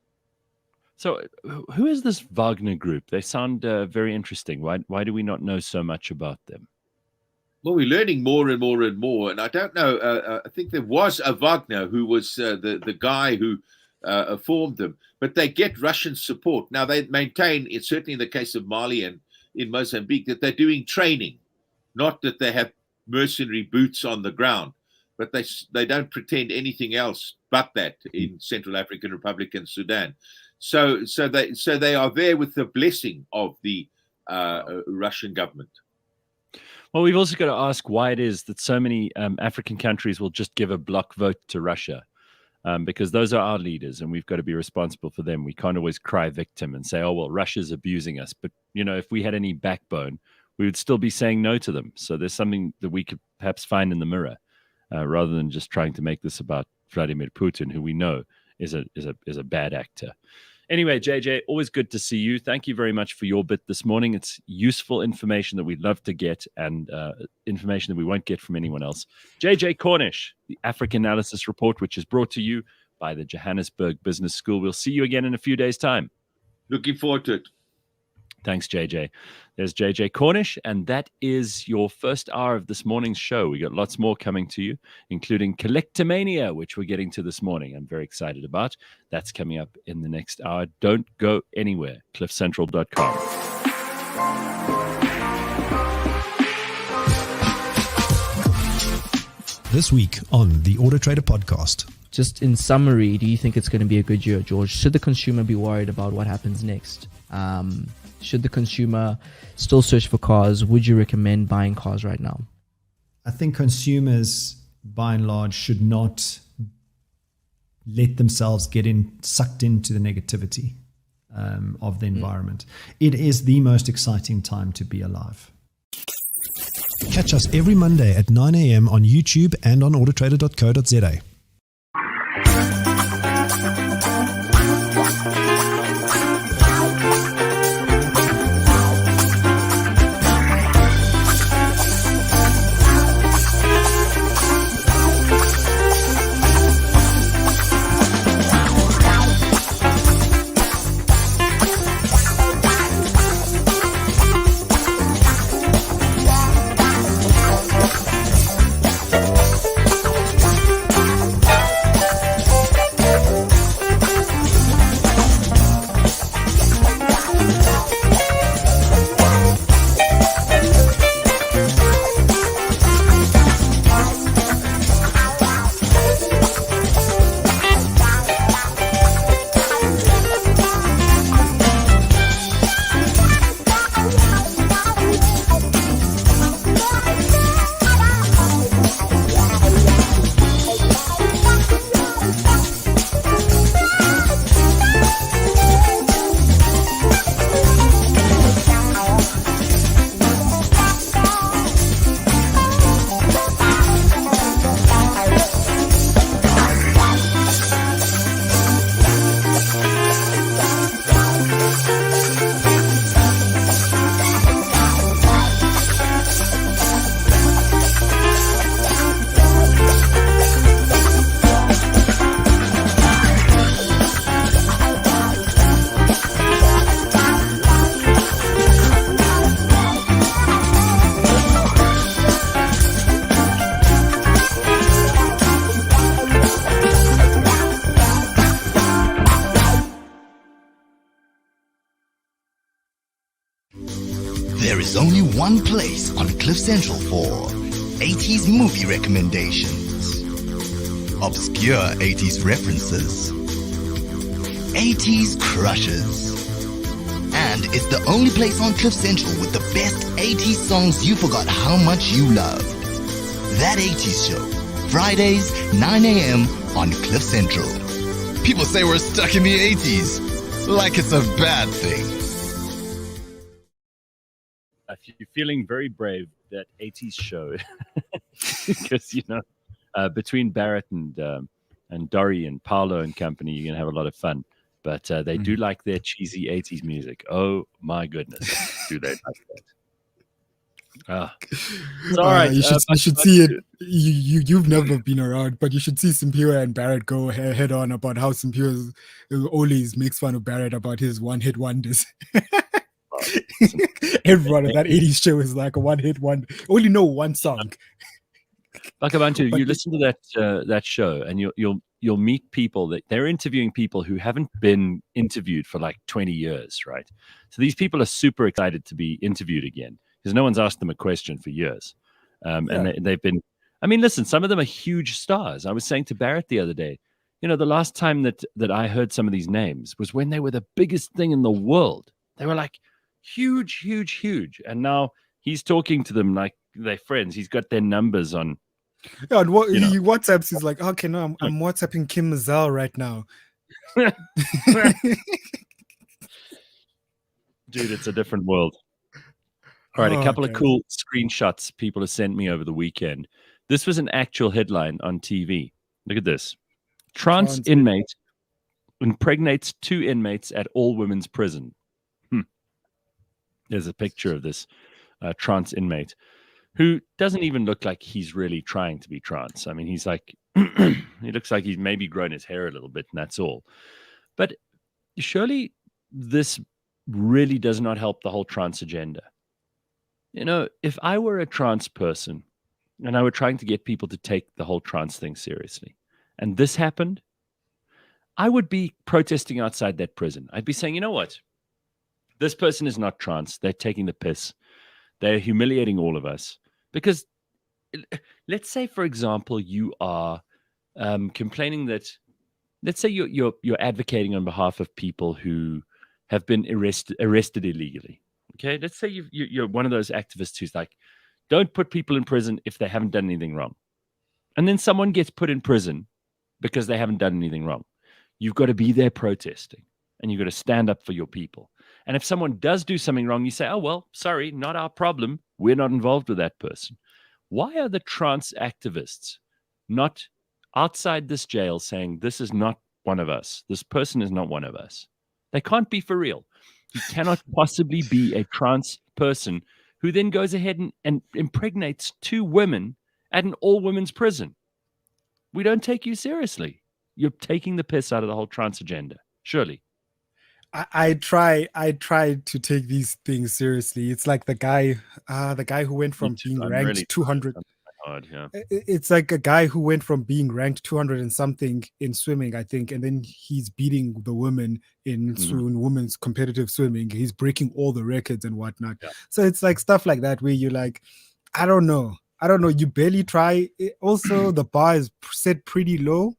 So who is this Wagner Group? They sound very interesting. Why do we not know so much about them? Well, we're learning more and more and more. And I don't know, I think there was a Wagner who was the guy who formed them, but they get Russian support. Now, they maintain, it's certainly in the case of Mali and in Mozambique, that they're doing training, not that they have mercenary boots on the ground, but they don't pretend anything else but that in Central African Republic and Sudan. So they are there with the blessing of the Russian government. Well, we've also got to ask why it is that so many African countries will just give a block vote to Russia, because those are our leaders and we've got to be responsible for them. We can't always cry victim and say, oh, well, Russia's abusing us. But, if we had any backbone, we would still be saying no to them. So there's something that we could perhaps find in the mirror rather than just trying to make this about Vladimir Putin, who we know is a bad actor. Anyway, JJ, always good to see you. Thank you very much for your bit this morning. It's useful information that we'd love to get and information that we won't get from anyone else. JJ Cornish, the African Analysis Report, which is brought to you by the Johannesburg Business School. We'll see you again in a few days' time. Looking forward to it. Thanks, JJ. There's JJ Cornish, and that is your first hour of this morning's show. We got lots more coming to you, including Collectomania, which we're getting to this morning. I'm very excited about. That's coming up in the next hour. Don't go anywhere. CliffCentral.com. This week on the Auto Trader Podcast. Just in summary, do you think it's going to be a good year, George? Should the consumer be worried about what happens next? Should the consumer still search for cars? Would you recommend buying cars right now? I think consumers, by and large, should not let themselves get sucked into the negativity of the environment. It is the most exciting time to be alive. Catch us every Monday at 9 a.m. on YouTube and on autotrader.co.za. There is only one place on Cliff Central for 80s movie recommendations, obscure 80s references, 80s crushes, and it's the only place on Cliff Central with the best 80s songs you forgot how much you loved. That 80s Show, Fridays, 9 a.m. on Cliff Central. People say we're stuck in the 80s, like it's a bad thing. If you're feeling very brave, that 80s show, because, between Barrett and Dorry and Paolo and company, you're going to have a lot of fun. but they do like their cheesy 80s music. Oh my goodness, do they like that? It's all right. You should see it. You've never been around, but you should see Simpiwe and Barrett go head on about how Simpiwe always makes fun of Barrett about his one-hit wonders. Everyone on that 80s show is like a one-hit wonder. Only know one song. Bakh'abantu, you listen to that show, and you'll meet people that they're interviewing people who haven't been interviewed for like 20 years, right? So these people are super excited to be interviewed again because no one's asked them a question for years, and they've been. I mean, listen, some of them are huge stars. I was saying to Barrett the other day, the last time that I heard some of these names was when they were the biggest thing in the world. They were like huge, huge, huge, and now he's talking to them like they're friends. He's got their numbers on. Yeah, and he WhatsApps. He's like, okay, no, I'm WhatsApping Kim Mazel right now. Dude, it's a different world. All right, a couple of cool screenshots people have sent me over the weekend. This was an actual headline on TV. Look at this. Trans inmate impregnates 2 inmates at all women's prison. There's a picture of this trans inmate who doesn't even look like he's really trying to be trans. I mean, he's like, he looks like he's maybe grown his hair a little bit, and that's all. But surely this really does not help the whole trans agenda. If I were a trans person and I were trying to get people to take the whole trans thing seriously, and this happened, I would be protesting outside that prison. I'd be saying, you know what? This person is not trans. They're taking the piss. They're humiliating all of us. Because let's say, for example, you are complaining that, let's say you're advocating on behalf of people who have been arrested illegally. Okay, let's say you're one of those activists who's like, don't put people in prison if they haven't done anything wrong. And then someone gets put in prison because they haven't done anything wrong. You've got to be there protesting, and you've got to stand up for your people. And if someone does do something wrong, you say, oh, well, sorry, not our problem. We're not involved with that person. Why are the trans activists not outside this jail saying, this is not one of us? This person is not one of us. They can't be for real. You cannot possibly be a trans person who then goes ahead and impregnates 2 women at an all-women's prison. We don't take you seriously. You're taking the piss out of the whole trans agenda, surely. I try to take these things seriously. It's like the guy who went from being ranked really 200. Hard, yeah. It's like a guy who went from being ranked 200 and something in swimming, I think, and then he's beating the women in women's competitive swimming. He's breaking all the records and whatnot. Yeah. So it's like stuff like that where you're like, I don't know. You barely try. Also, the bar is set pretty low.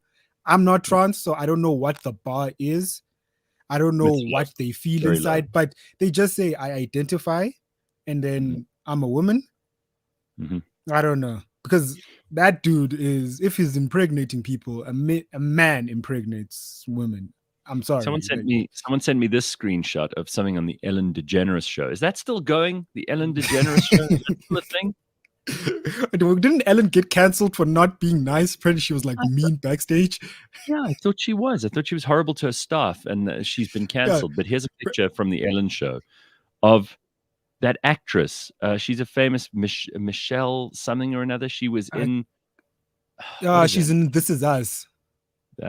I'm not trans, so I don't know what the bar is. I don't know what they feel inside, but they just say, I identify, and then I'm a woman. I don't know. Because that dude is, if he's impregnating people, a man impregnates women. I'm sorry. Someone sent me this screenshot of something on the Ellen DeGeneres show. Is that still going? The Ellen DeGeneres show? Is that still a thing? Didn't Ellen get cancelled for not being nice? Apparently she was like mean backstage. Yeah, I thought she was. I thought she was horrible to her staff, and she's been cancelled. Yeah. But here's a picture from the Ellen show of that actress. She's a famous Michelle something or another. She was in. She's in This Is Us.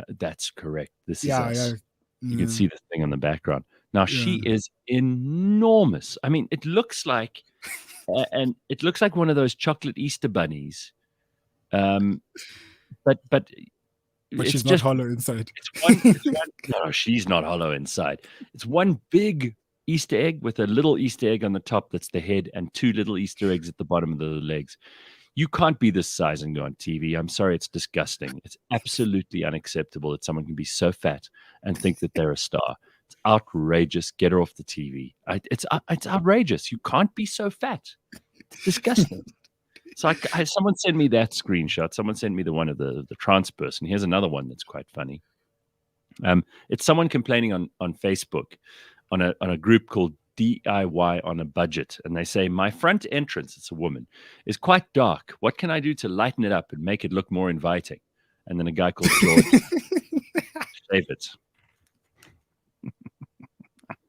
That's correct. This Is Us. You can see the thing on the background. Now she is enormous. I mean, it looks like. And it looks like one of those chocolate Easter bunnies, but she's not hollow inside. No, she's not hollow inside. It's one big Easter egg with a little Easter egg on the top that's the head, and 2 little Easter eggs at the bottom of the legs. You can't be this size and go on TV. I'm sorry, it's disgusting. It's absolutely unacceptable that someone can be so fat and think that they're a star. It's outrageous. Get her off the TV. It's outrageous. You can't be so fat. It's disgusting. So someone sent me that screenshot. Someone sent me the one of the trans person. Here's another one that's quite funny. It's someone complaining on Facebook on a group called DIY on a Budget, and they say, my front entrance, it's a woman, is quite dark. What can I do to lighten it up and make it look more inviting? And then a guy called George, shave it.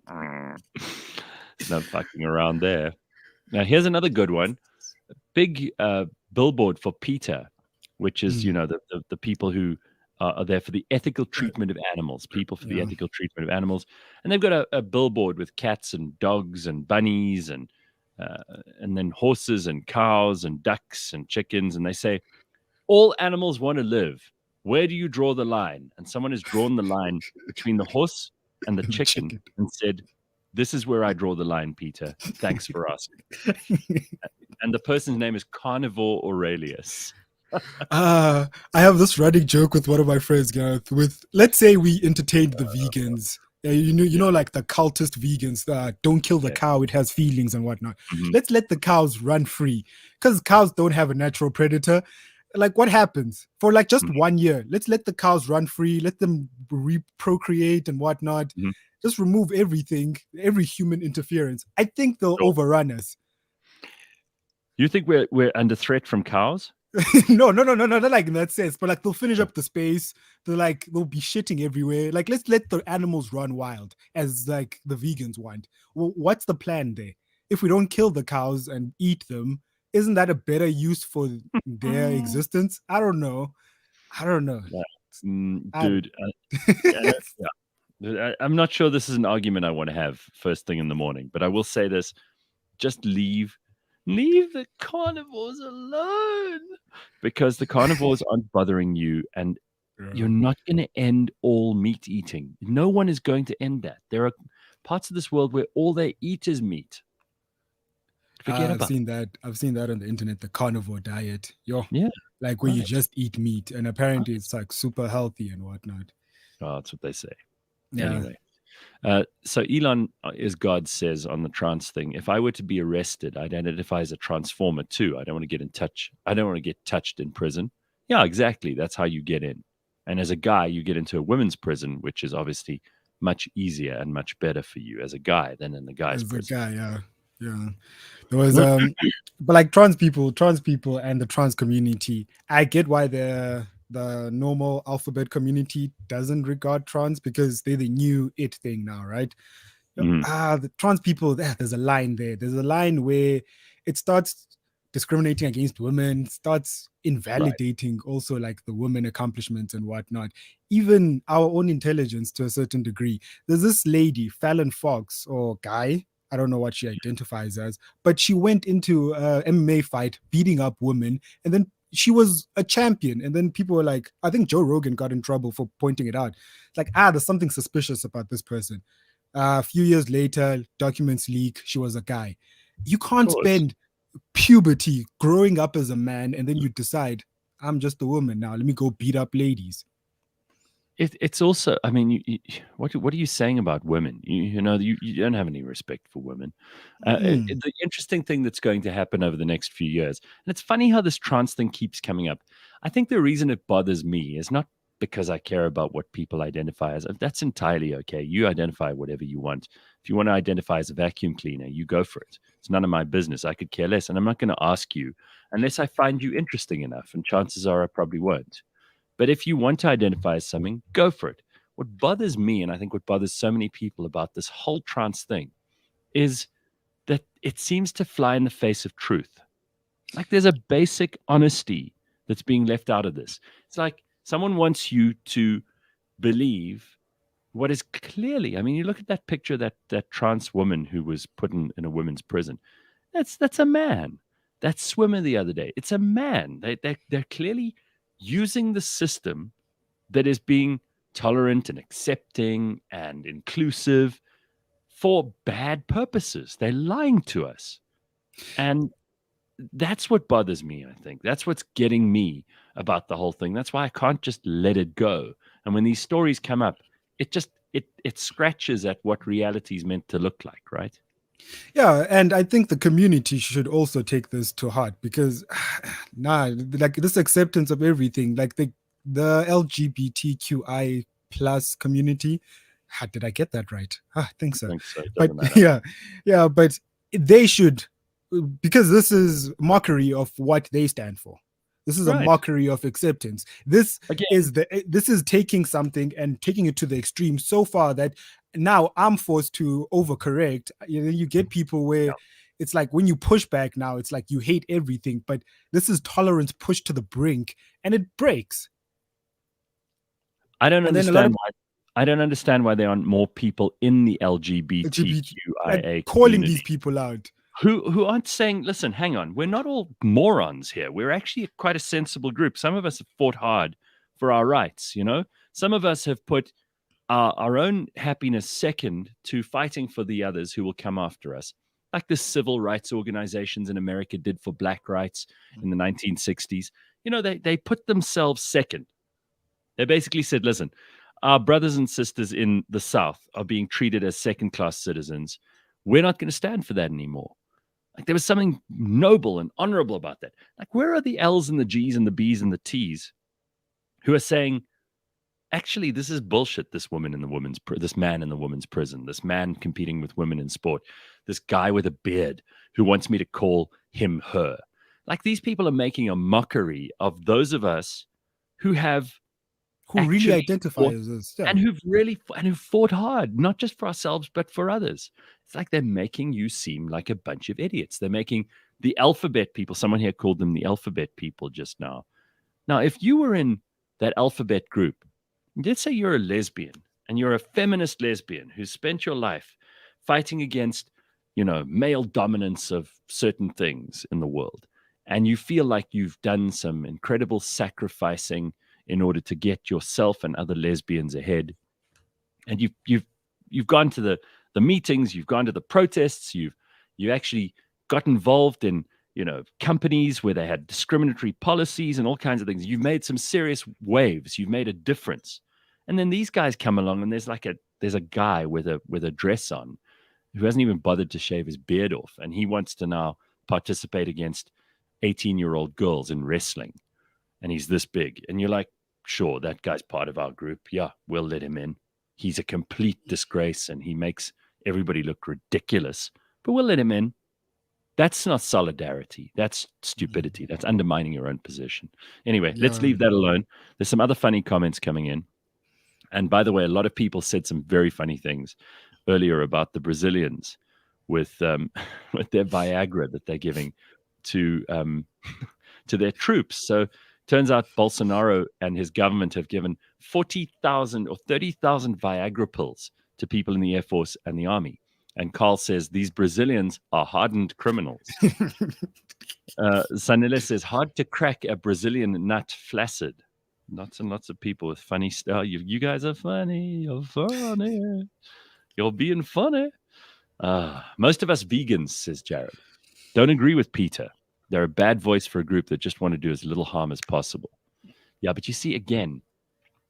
No fucking around there. Now, here's another good one. A big billboard for PETA, which is, the people who are there for the ethical treatment of animals, people for the ethical treatment of animals. And they've got a billboard with cats and dogs and bunnies and then horses and cows and ducks and chickens. And they say, all animals want to live. Where do you draw the line? And someone has drawn the line between the horse and the chicken and said, this is where I draw the line, Peter. Thanks for asking. And the person's name is Carnivore Aurelius. I have this running joke with one of my friends, Gareth. Let's say we entertained the vegans. Like the cultist vegans that don't kill the cow, it has feelings and whatnot. Mm-hmm. Let's let the cows run free because cows don't have a natural predator. Like, what happens for like just 1 year? Let's let the cows run free, let them procreate and whatnot. Mm-hmm. Just remove everything, every human interference. I think they'll overrun us. You think we're under threat from cows? No, not like in that sense. But like they'll finish up the space. They'll be shitting everywhere. Like, let's let the animals run wild, as like the vegans want. Well, what's the plan there? If we don't kill the cows and eat them, isn't that a better use for their existence? I don't know. Dude. I'm not sure this is an argument I want to have first thing in the morning, but I will say this: just leave the carnivores alone, because the carnivores aren't bothering you, and you're not going to end all meat eating. No one is going to end that. There are parts of this world where all they eat is meat. Forget about it. I've seen that on the internet, the carnivore diet. Like where right. you just eat meat, and apparently it's like super healthy and whatnot. Oh, that's what they say. Yeah. Anyway, so Elon, as God says on the trans thing, if I were to be arrested, I'd identify as a transformer too. I don't want to get in touch. I don't want to get touched in prison. Yeah, exactly. That's how you get in. And as a guy, you get into a women's prison, which is obviously much easier and much better for you as a guy than in the guy's prison. As a guy, yeah. There was, but like trans people and the trans community, I get why the normal alphabet community doesn't regard trans, because they're the new it thing now, right? The trans people, there's a line there. There's a line where it starts discriminating against women, starts invalidating also like the women accomplishments and whatnot, even our own intelligence to a certain degree. There's this lady, Fallon Fox, or Guy, I don't know what she identifies as, but she went into a MMA fight beating up women, and then she was a champion. And then people were like, I think Joe Rogan got in trouble for pointing it out. Like, there's something suspicious about this person. A few years later, documents leak, she was a guy. You can't spend puberty growing up as a man and then you decide, I'm just a woman now, let me go beat up ladies. It's also, I mean, what are you saying about women? You don't have any respect for women. The interesting thing that's going to happen over the next few years, and it's funny how this trans thing keeps coming up. I think the reason it bothers me is not because I care about what people identify as. That's entirely okay. You identify whatever you want. If you want to identify as a vacuum cleaner, you go for it. It's none of my business. I could care less, and I'm not going to ask you unless I find you interesting enough, and chances are I probably won't. But if you want to identify as something, go for it. What bothers me, and I think what bothers so many people about this whole trans thing, is that it seems to fly in the face of truth. Like there's a basic honesty that's being left out of this. It's like someone wants you to believe what is clearly, I mean, you look at that picture, that trans woman who was put in a women's prison. That's a man. That swimmer the other day, it's a man. They're clearly using the system that is being tolerant and accepting and inclusive for bad purposes. They're lying to us. And that's what bothers me, I think. That's what's getting me about the whole thing. That's why I can't just let it go. And when these stories come up, it scratches at what reality is meant to look like, right? Yeah, and I think the community should also take this to heart, because like this acceptance of everything, like the LGBTQI plus community. Did I get that right? I think so. But yeah, but they should, because this is mockery of what they stand for. This is a mockery of acceptance. This is taking something and taking it to the extreme so far that now I'm forced to overcorrect. You get people where it's like when you push back now, it's like you hate everything, but this is tolerance pushed to the brink and it breaks. I don't understand why. I don't understand why there aren't more people in the LGBTQIA calling community these people out who aren't saying, "Listen, hang on, we're not all morons here. We're actually quite a sensible group. Some of us have fought hard for our rights. Some of us have put our own happiness second to fighting for the others who will come after us, like the civil rights organizations in America did for black rights in the 1960s. They put themselves second. They basically said, listen, our brothers and sisters in the South are being treated as second-class citizens. We're not going to stand for that anymore. Like, there was something noble and honorable about that. Like, where are the L's and the G's and the B's and the T's who are saying, actually, this is bullshit, this man in the woman's prison, this man competing with women in sport, this guy with a beard who wants me to call him her. Like, these people are making a mockery of those of us who really identify as us, and who've fought hard, not just for ourselves, but for others. It's like they're making you seem like a bunch of idiots. They're making the alphabet people, someone here called them the alphabet people just now. Now, if you were in that alphabet group, let's say you're a lesbian and you're a feminist lesbian who spent your life fighting against, male dominance of certain things in the world, and you feel like you've done some incredible sacrificing in order to get yourself and other lesbians ahead, and you've gone to the meetings, you've gone to the protests, you actually got involved in companies where they had discriminatory policies and all kinds of things. You've made some serious waves. You've made a difference. And then these guys come along, and there's a guy with a dress on who hasn't even bothered to shave his beard off, and he wants to now participate against 18-year-old girls in wrestling, and he's this big, and you're like, sure, that guy's part of our group. Yeah, we'll let him in. He's a complete disgrace, and he makes everybody look ridiculous, but we'll let him in. That's not solidarity. That's stupidity. That's undermining your own position. Anyway, let's leave that alone. There's some other funny comments coming in. And by the way, a lot of people said some very funny things earlier about the Brazilians with their Viagra that they're giving to their troops. So turns out Bolsonaro and his government have given 40,000 or 30,000 Viagra pills to people in the Air Force and the Army. And Carl says these Brazilians are hardened criminals. Sanile says, hard to crack a Brazilian nut flaccid. Lots and lots of people with funny style. You guys are funny. You're funny. You're being funny. Most of us vegans, says Jared, don't agree with Peter. They're a bad voice for a group that just want to do as little harm as possible. Yeah, but you see, again,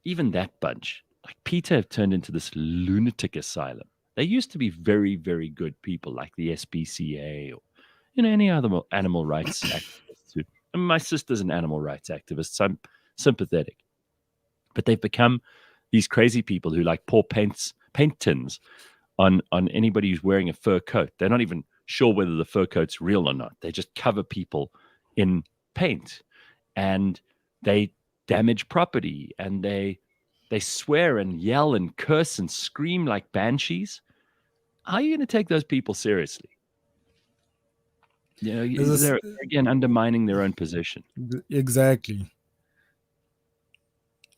even that bunch, like Peter, have turned into this lunatic asylum. They used to be very, very good people like the SPCA or, any other animal rights activists. I mean, my sister's an animal rights activist, so I'm sympathetic. But they've become these crazy people who like pour paint tins on anybody who's wearing a fur coat. They're not even sure whether the fur coat's real or not. They just cover people in paint, and they damage property, and they swear and yell and curse and scream like banshees. How are you going to take those people seriously? They're again undermining their own position. Exactly.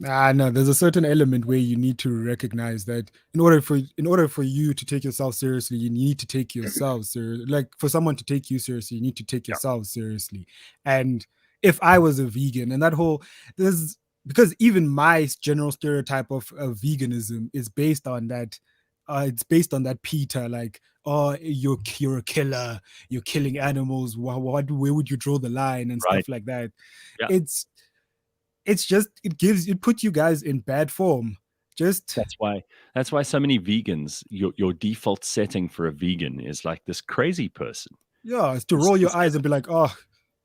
No, there's a certain element where you need to recognize that in order for you to take yourself seriously, you need to take yourself seriously. Like, for someone to take you seriously, you need to take yourself seriously. And if I was a vegan, and because even my general stereotype of veganism is based on that. It's based on that Peter, like, oh, you're a killer, you're killing animals. Where would you draw the line and stuff like that? Yeah. It puts you guys in bad form. That's why so many vegans, your default setting for a vegan is like this crazy person. Yeah, it's to roll your eyes and be like, oh,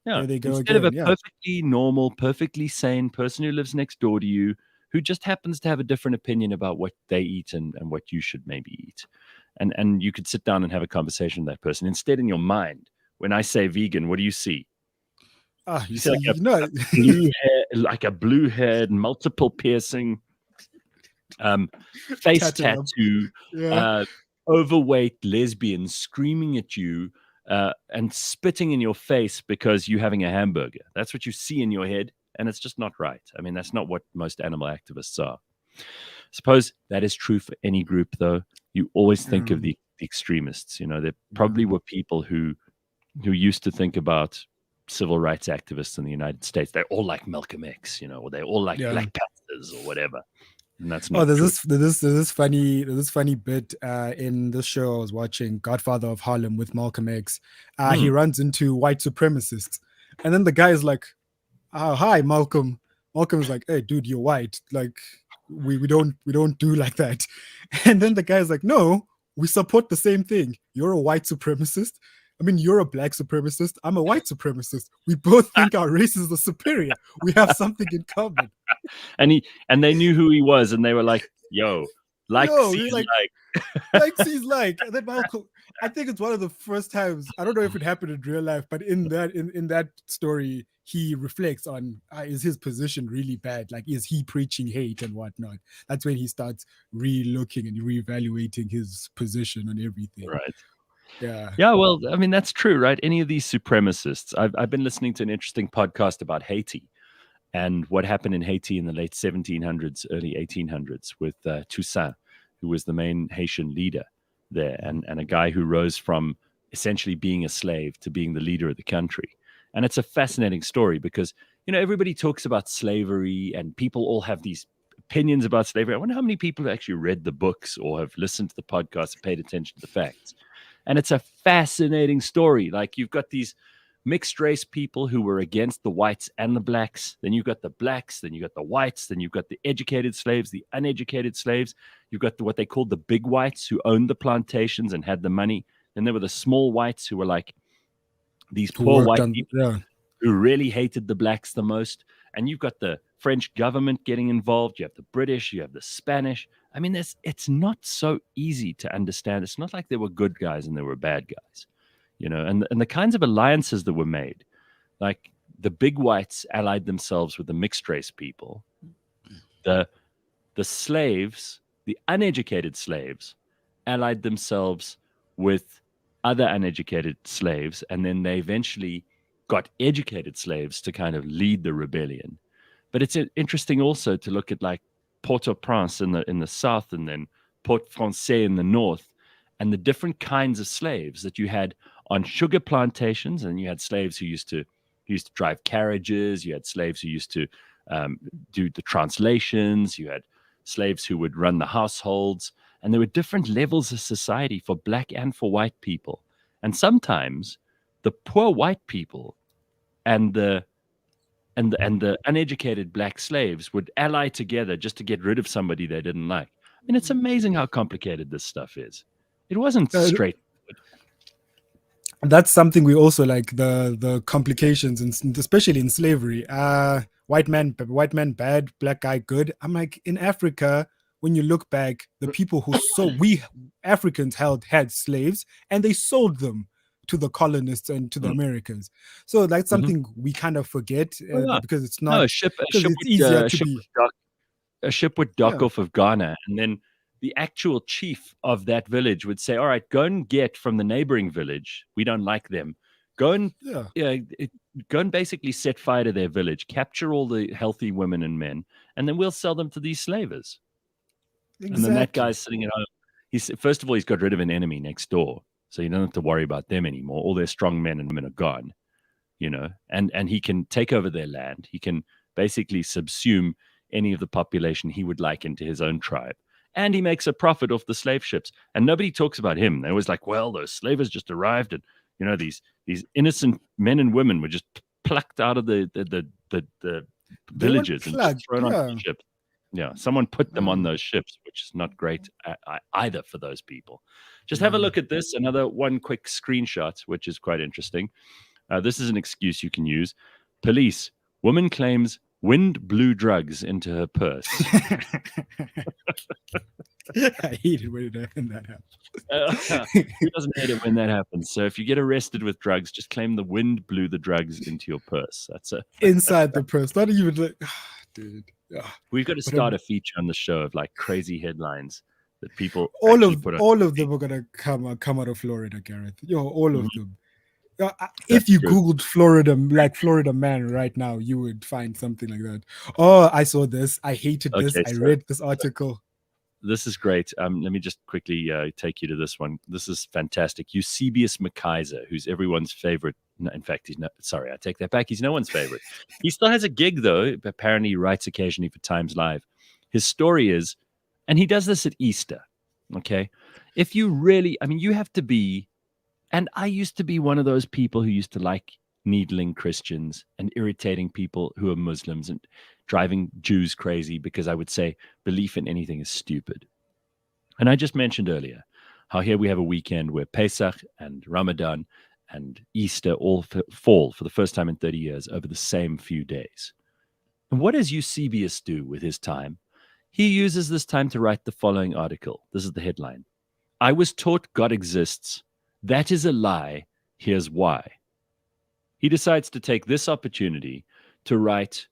yeah, there they go instead again. Of a perfectly normal, perfectly sane person who lives next door to you, who just happens to have a different opinion about what they eat and what you should maybe eat. And you could sit down and have a conversation with that person. Instead, in your mind, when I say vegan, what do you see? You see like a blue-haired, multiple piercing. face tattoo, Yeah. overweight lesbian screaming at you and spitting in your face because you're having a hamburger. That's what you see in your head, and it's just not right. I mean, that's not what most animal activists are. Suppose that is true for any group, though. You always think of the extremists. You know, there probably were people who used to think about civil rights activists in the United States. They're all like Malcolm X, you know, or they're all like Black Panthers or whatever. And that's not there's this funny bit in this show I was watching, Godfather of Harlem, with Malcolm X. He runs into white supremacists, and then the guy is like, "Oh, hi, Malcolm." Malcolm's like, "Hey, dude, you're white. Like, we don't do like that." And then the guy's like, "No, we support the same thing. You're a white supremacist. I mean, you're a black supremacist. I'm a white supremacist. We both think our races are superior. We have something in common." And they knew who he was, and they were like, "Yo, like." And then Malcolm, I think it's one of the first times, I don't know if it happened in real life, but in that story, he reflects on, is his position really bad? Like, is he preaching hate and whatnot? That's when he starts re-looking and reevaluating his position on everything. Right. Yeah. Well, I mean, that's true, right? Any of these supremacists. I've been listening to an interesting podcast about Haiti and what happened in Haiti in the late 1700s, early 1800s with Toussaint, who was the main Haitian leader there, and a guy who rose from essentially being a slave to being the leader of the country. And it's a fascinating story because, you know, everybody talks about slavery and people all have these opinions about slavery. I wonder how many people have actually read the books or have listened to the podcast and paid attention to the facts. And it's a fascinating story. Like, you've got these mixed race people who were against the whites and the blacks. Then you've got the blacks, then you've got the whites, then you've got the educated slaves, the uneducated slaves. You've got what they called the big whites who owned the plantations and had the money. Then there were the small whites who were like these poor white people who really hated the blacks the most. And you've got the French government getting involved. You have the British, you have the Spanish. I mean, it's not so easy to understand. It's not like there were good guys and there were bad guys, you know, and the kinds of alliances that were made, like the big whites allied themselves with the mixed race people, the slaves, the uneducated slaves allied themselves with other uneducated slaves. And then they eventually got educated slaves to kind of lead the rebellion. But it's interesting also to look at like Port-au-Prince in the south and then Port-Français in the north, and the different kinds of slaves that you had on sugar plantations. And you had slaves who used to drive carriages. You had slaves who used to do the translations. You had slaves who would run the households. And there were different levels of society for black and for white people. And sometimes the poor white people and the uneducated black slaves would ally together just to get rid of somebody they didn't like. I mean, it's amazing how complicated this stuff is. It wasn't straight. That's something we also like, the complications, and especially in slavery. White man bad, black guy good. I'm like, in Africa, when you look back, the people who we Africans had slaves, and they sold them to the colonists and to the Americans. So that's something we kind of forget because it's not. A ship would dock off of Ghana, and then the actual chief of that village would say, "All right, go and get from the neighboring village. We don't like them. Go and basically set fire to their village, capture all the healthy women and men, and then we'll sell them to these slavers." Exactly. And then that guy's sitting at home. First of all, he's got rid of an enemy next door. So you don't have to worry about them anymore. All their strong men and women are gone, you know, and he can take over their land. He can basically subsume any of the population he would like into his own tribe. And he makes a profit off the slave ships. And nobody talks about him. They're always like, well, those slavers just arrived, and, you know, these innocent men and women were just plucked out of the villages and just thrown on the ships. Yeah, someone put them on those ships, which is not great either for those people. Just have a look at this. One quick screenshot, which is quite interesting. This is an excuse you can use. Police. Woman claims wind blew drugs into her purse. I hate it when that happens. Who doesn't hate it when that happens? So if you get arrested with drugs, just claim the wind blew the drugs into your purse. That's it. Inside the purse. Not even like... dude. Yeah. We've got to start a feature on the show of like crazy headlines that people all put on. of them are gonna come out of Florida, Gareth. All of them. If That's you true. Googled Florida man right now, you would find something like that. Oh, I saw this. I hated this. I read this article. This is great. Let me just quickly take you to this one. This is fantastic. Eusebius McKaiser, who's everyone's favorite. No, in fact, he's not. Sorry, I take that back. He's no one's favorite. He still has a gig, though. Apparently, he writes occasionally for Times Live. His story is, and he does this at Easter, okay? If you really, I mean, you have to be, and I used to be one of those people who used to like needling Christians and irritating people who are Muslims and driving Jews crazy because I would say belief in anything is stupid. And I just mentioned earlier how here we have a weekend where Pesach and Ramadan and Easter all fall for the first time in 30 years over the same few days. And what does Eusebius do with his time? He uses this time to write the following article. This is the headline. I was taught God exists. That is a lie. Here's why. He decides to take this opportunity to write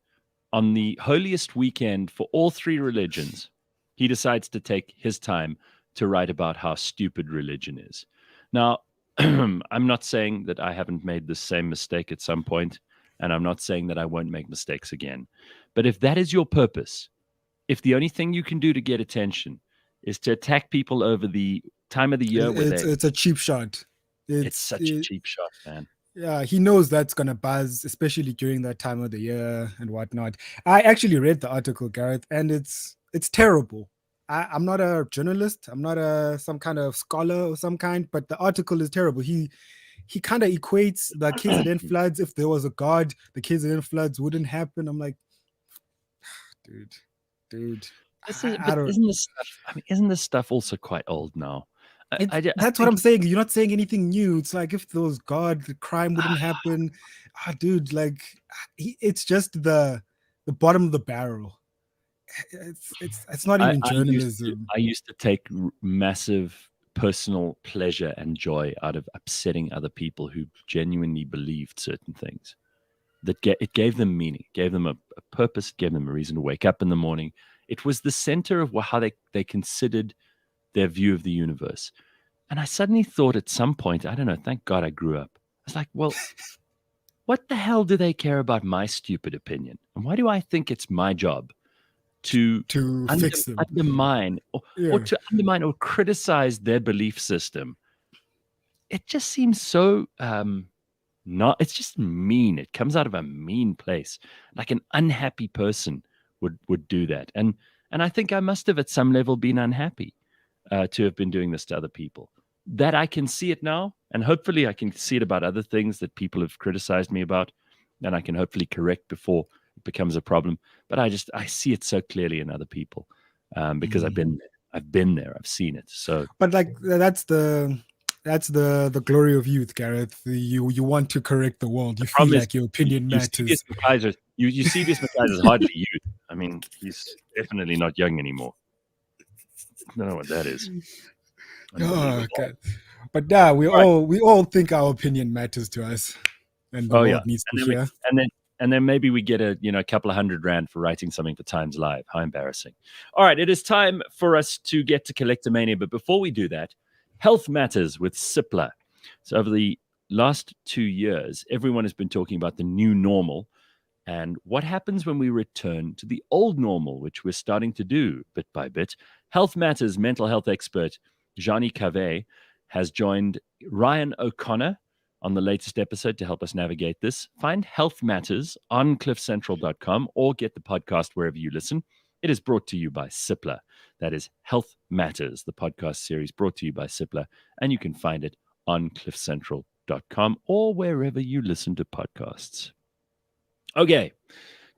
on the holiest weekend for all three religions. He decides to take his time to write about how stupid religion is. Now, I'm not saying that I haven't made the same mistake at some point, and I'm not saying that I won't make mistakes again. But if that is your purpose, if the only thing you can do to get attention is to attack people over the time of the year it's a cheap shot. It's such a cheap shot, man. Yeah, he knows that's going to buzz, especially during that time of the year and whatnot. I actually read the article, Gareth, and it's terrible. I'm not a journalist. I'm not some kind of scholar or some kind, but the article is terrible. He kind of equates the KZN floods. If there was a God, the KZN floods wouldn't happen. I'm like, dude. Isn't this stuff also quite old now? That's what I'm saying. You're not saying anything new. It's like if there was God, the crime wouldn't happen. Dude, like it's just the bottom of the barrel. It's not even journalism. I used to take massive personal pleasure and joy out of upsetting other people who genuinely believed certain things. It gave them meaning, gave them a purpose, gave them a reason to wake up in the morning. It was the center of how they considered their view of the universe. And I suddenly thought at some point, I don't know, thank God I grew up. I was like, well, what the hell do they care about my stupid opinion? And why do I think it's my job to fix them, undermine or to undermine or criticize their belief system? It just seems so it's just mean. It comes out of a mean place. Like an unhappy person would do that. And I think I must have at some level been unhappy to have been doing this to other people. That I can see it now, and hopefully I can see it about other things that people have criticized me about, and I can hopefully correct before it becomes a problem. But I see it so clearly in other people because I've been there, I've seen it. So, but like that's the glory of youth, Gareth. You want to correct the world. You feel like your opinion matters. Eusebius McKaiser is hardly youth. I mean, he's definitely not young anymore. I don't know what that is. Oh, God. But yeah, we all think our opinion matters to us, and the world needs to hear. And then maybe we get a couple of $100 for writing something for Times Live. How embarrassing! All right, it is time for us to get to Collectomania, but before we do that, health matters with Cipla. So over the last 2 years, everyone has been talking about the new normal. And what happens when we return to the old normal, which we're starting to do bit by bit? Health Matters mental health expert Johnny Cave has joined Ryan O'Connor on the latest episode to help us navigate this. Find Health Matters on cliffcentral.com or get the podcast wherever you listen. It is brought to you by Cipla. That is Health Matters, the podcast series brought to you by Cipla. And you can find it on cliffcentral.com or wherever you listen to podcasts. Okay,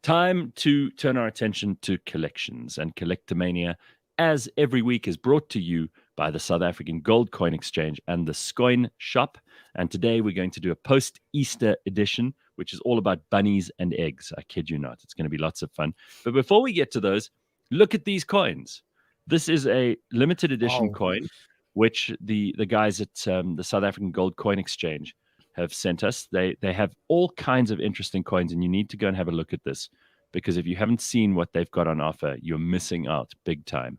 time to turn our attention to collections, and Collectomania, as every week, is brought to you by the South African Gold Coin Exchange and the Scoin Shop. And today we're going to do a post-Easter edition, which is all about bunnies and eggs. I kid you not. It's going to be lots of fun. But before we get to those, look at these coins. This is a limited edition coin, which the guys at the South African Gold Coin Exchange have sent us. They have all kinds of interesting coins, and you need to go and have a look at this because if you haven't seen what they've got on offer, you're missing out big time.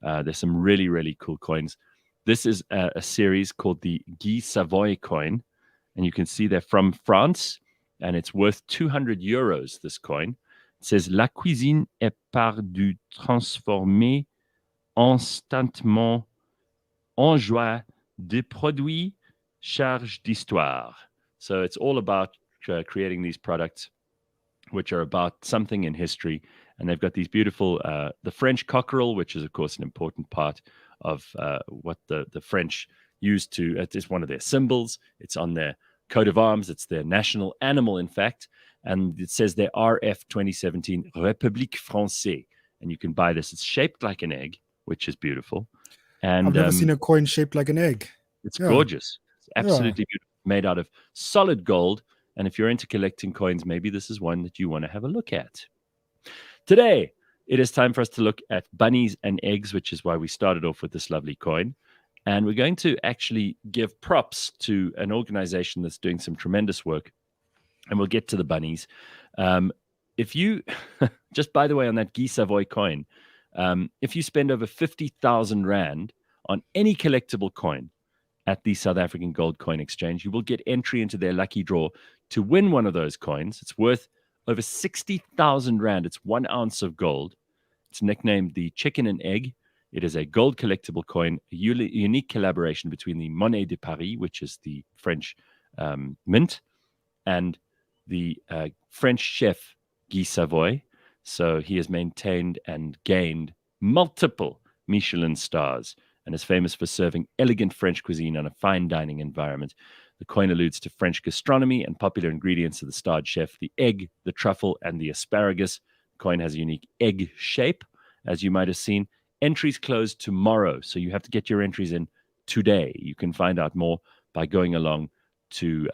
There's some really, really cool coins. This is a series called the Guy Savoy coin, and you can see they're from France, and it's worth 200 euros, this coin. It says, La cuisine est par du transformer instantanément en joie des produits charge d'histoire. So it's all about creating these products which are about something in history. And they've got these beautiful, the French cockerel, which is, of course, an important part of what the French used to, it's one of their symbols. It's on their coat of arms. It's their national animal, in fact. And it says their RF 2017 République Française. And you can buy this. It's shaped like an egg, which is beautiful. And I've never seen a coin shaped like an egg. It's gorgeous. It's absolutely beautiful. Made out of solid gold. And if you're into collecting coins, maybe this is one that you want to have a look at. Today, it is time for us to look at bunnies and eggs, which is why we started off with this lovely coin. And we're going to actually give props to an organization that's doing some tremendous work. And we'll get to the bunnies. If you, just by the way, on that Guy Savoy coin, if you spend over 50,000 Rand on any collectible coin at the South African Gold Coin Exchange, you will get entry into their lucky draw to win one of those coins. It's worth over 60,000 Rand. It's 1 ounce of gold. It's nicknamed the Chicken and Egg. It is a gold collectible coin, a unique collaboration between the Monnaie de Paris, which is the French mint, and the French chef Guy Savoy. So he has maintained and gained multiple Michelin stars and is famous for serving elegant French cuisine on a fine dining environment. The coin alludes to French gastronomy and popular ingredients of the starred chef, the egg, the truffle, and the asparagus. The coin has a unique egg shape, as you might have seen. Entries close tomorrow, so you have to get your entries in today. You can find out more by going along to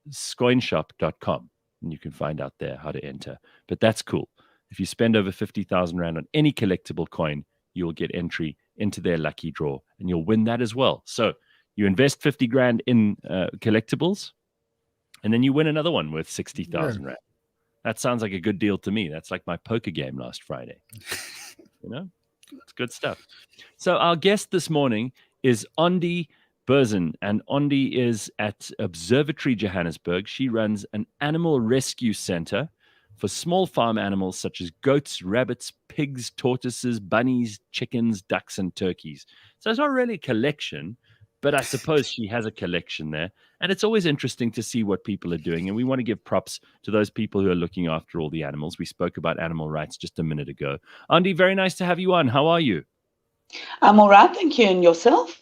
scoinshop.com, and you can find out there how to enter. But that's cool. If you spend over 50,000 Rand on any collectible coin, you will get entry into their lucky draw, and you'll win that as well. So you invest 50 grand in collectibles, and then you win another one worth 60,000 Rand. That sounds like a good deal to me. That's like my poker game last Friday. You know, it's good stuff. So our guest this morning is Ondi Burzen, and Ondi is at Observatory Johannesburg. She runs an animal rescue center for small farm animals such as goats, rabbits, pigs, tortoises, bunnies, chickens, ducks, and turkeys. So it's not really a collection, but I suppose she has a collection there. And it's always interesting to see what people are doing. And we want to give props to those people who are looking after all the animals. We spoke about animal rights just a minute ago. Andy, very nice to have you on. How are you? I'm all right, thank you. And yourself?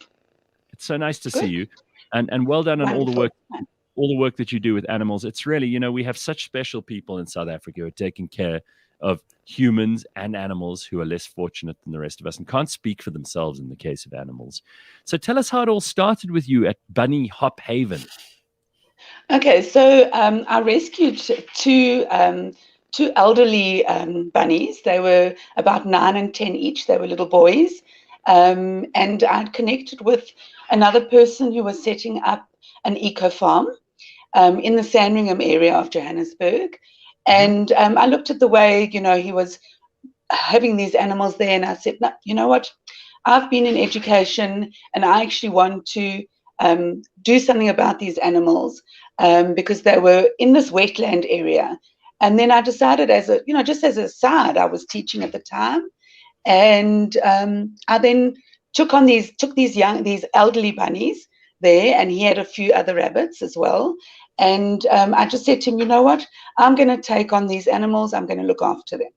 It's so nice to see you. And well done on all the work that you do with animals. It's really, you know, we have such special people in South Africa who are taking care of humans and animals who are less fortunate than the rest of us and can't speak for themselves in the case of animals. So tell us how it all started with you at Bunny Hop Haven. Okay, so I rescued two elderly bunnies. They were about 9 and 10 each. They were little boys. And I'd connected with another person who was setting up an eco farm in the Sandringham area of Johannesburg. And I looked at the way, you know, he was having these animals there, and I said, no, you know what? I've been in education, and I actually want to do something about these animals because they were in this wetland area. And then I decided, just as a side, I was teaching at the time, and I then took these elderly bunnies there, and he had a few other rabbits as well. And I just said to him, you know what? I'm going to take on these animals. I'm going to look after them.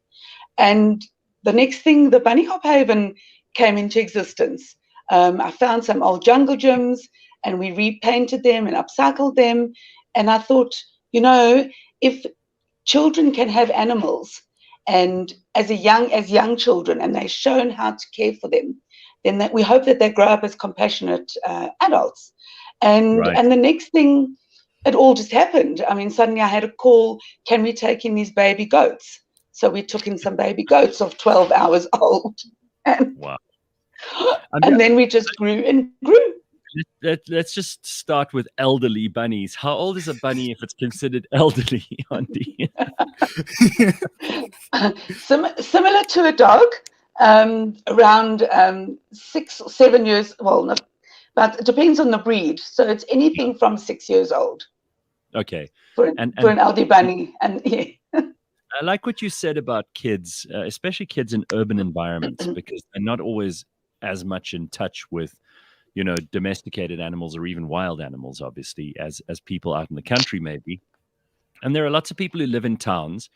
And the next thing, the Bunny Hop Haven came into existence. I found some old jungle gyms, and we repainted them and upcycled them. And I thought, you know, if children can have animals, and as young children, and they're shown how to care for them, then we hope that they grow up as compassionate adults. And the next thing, it all just happened. I mean, suddenly I had a call, can we take in these baby goats? So we took in some baby goats of 12 hours old. And, wow. And then we just grew and grew. let's just start with elderly bunnies. How old is a bunny if it's considered elderly, Andy? Similar to a dog, around 6 or 7 years. Well, no, but it depends on the breed. So it's anything from 6 years old. Okay. For an elderly bunny, and yeah. I like what you said about kids, especially kids in urban environments, because they're not always as much in touch with, domesticated animals or even wild animals, obviously, as people out in the country maybe. And there are lots of people who live in towns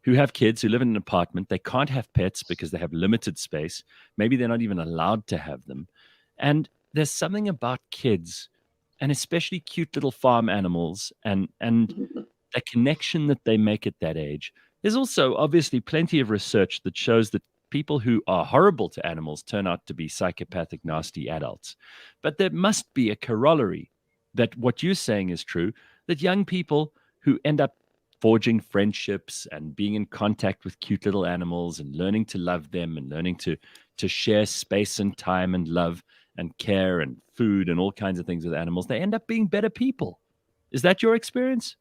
who have kids who live in an apartment. They can't have pets because they have limited space. Maybe they're not even allowed to have them. And there's something about kids, and especially cute little farm animals, and the connection that they make at that age. There's also obviously plenty of research that shows that people who are horrible to animals turn out to be psychopathic, nasty adults. But there must be a corollary that what you're saying is true, that young people who end up forging friendships and being in contact with cute little animals and learning to love them and learning to share space and time and love and care and food and all kinds of things with animals, they end up being better people. Is that your experience?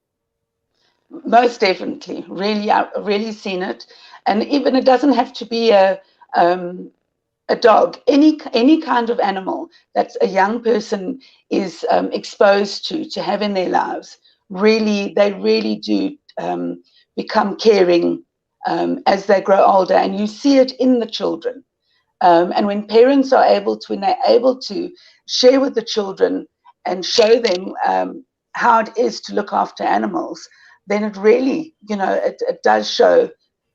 Most definitely. Really, I've really seen it. And even it doesn't have to be a dog. Any kind of animal that a young person is exposed to have in their lives, they really do become caring as they grow older. And you see it in the children. And when parents are able to share with the children and show them how it is to look after animals, then it really, it does show,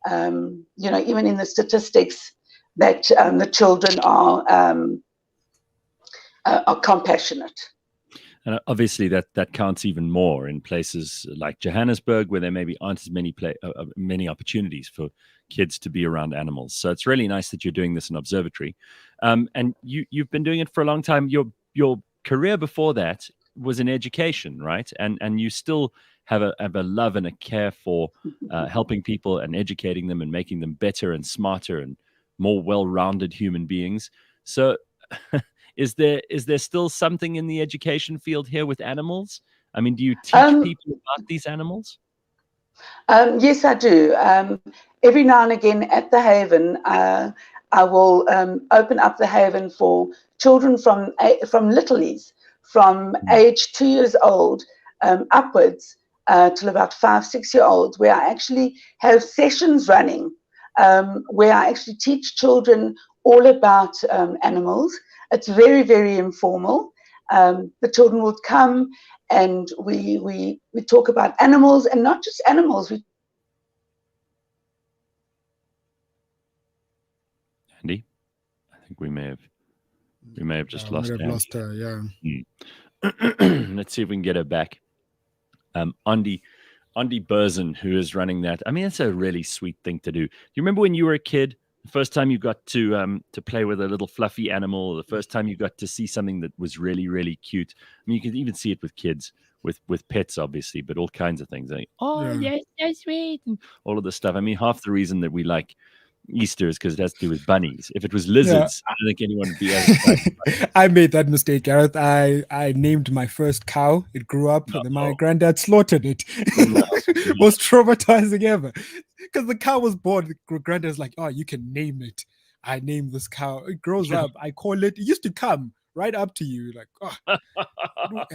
even in the statistics that the children are compassionate. And obviously that counts even more in places like Johannesburg, where there maybe aren't as many opportunities for kids to be around animals. So it's really nice that you're doing this in Observatory. And you've been doing it for a long time. Your career before that was in education, right? And you still have a love and a care for helping people and educating them and making them better and smarter and more well-rounded human beings. So is there still something in the education field here with animals? I mean, do you teach people about these animals? Yes, I do. Every now and again at the Haven, I will open up the Haven for children from littlies, from age 2 years old upwards till about 5-6 year olds, where I actually have sessions running where I actually teach children all about animals. It's very, very informal. The children would come and we talk about animals, and not just animals. Andy, I think we may have just lost her. Lost her, yeah. Let's see if we can get her back. Andy Burzen, who is running that. I mean, it's a really sweet thing to do. Do you remember when you were a kid, the first time you got to play with a little fluffy animal, the first time you got to see something that was really, really cute? I mean, you can even see it with kids, with pets, obviously, but all kinds of things. Like, yes, so sweet, and all of this stuff. I mean, half the reason that we like Easter is because it has to do with bunnies. If it was lizards, I don't think anyone would be able to. I made that mistake, Gareth. I named my first cow. It grew up, and then my granddad slaughtered it. Most traumatizing ever. Because the cow was born, the granddad's like, "Oh, you can name it." I named this cow. It grows up. I call it. It used to come right up to you, like,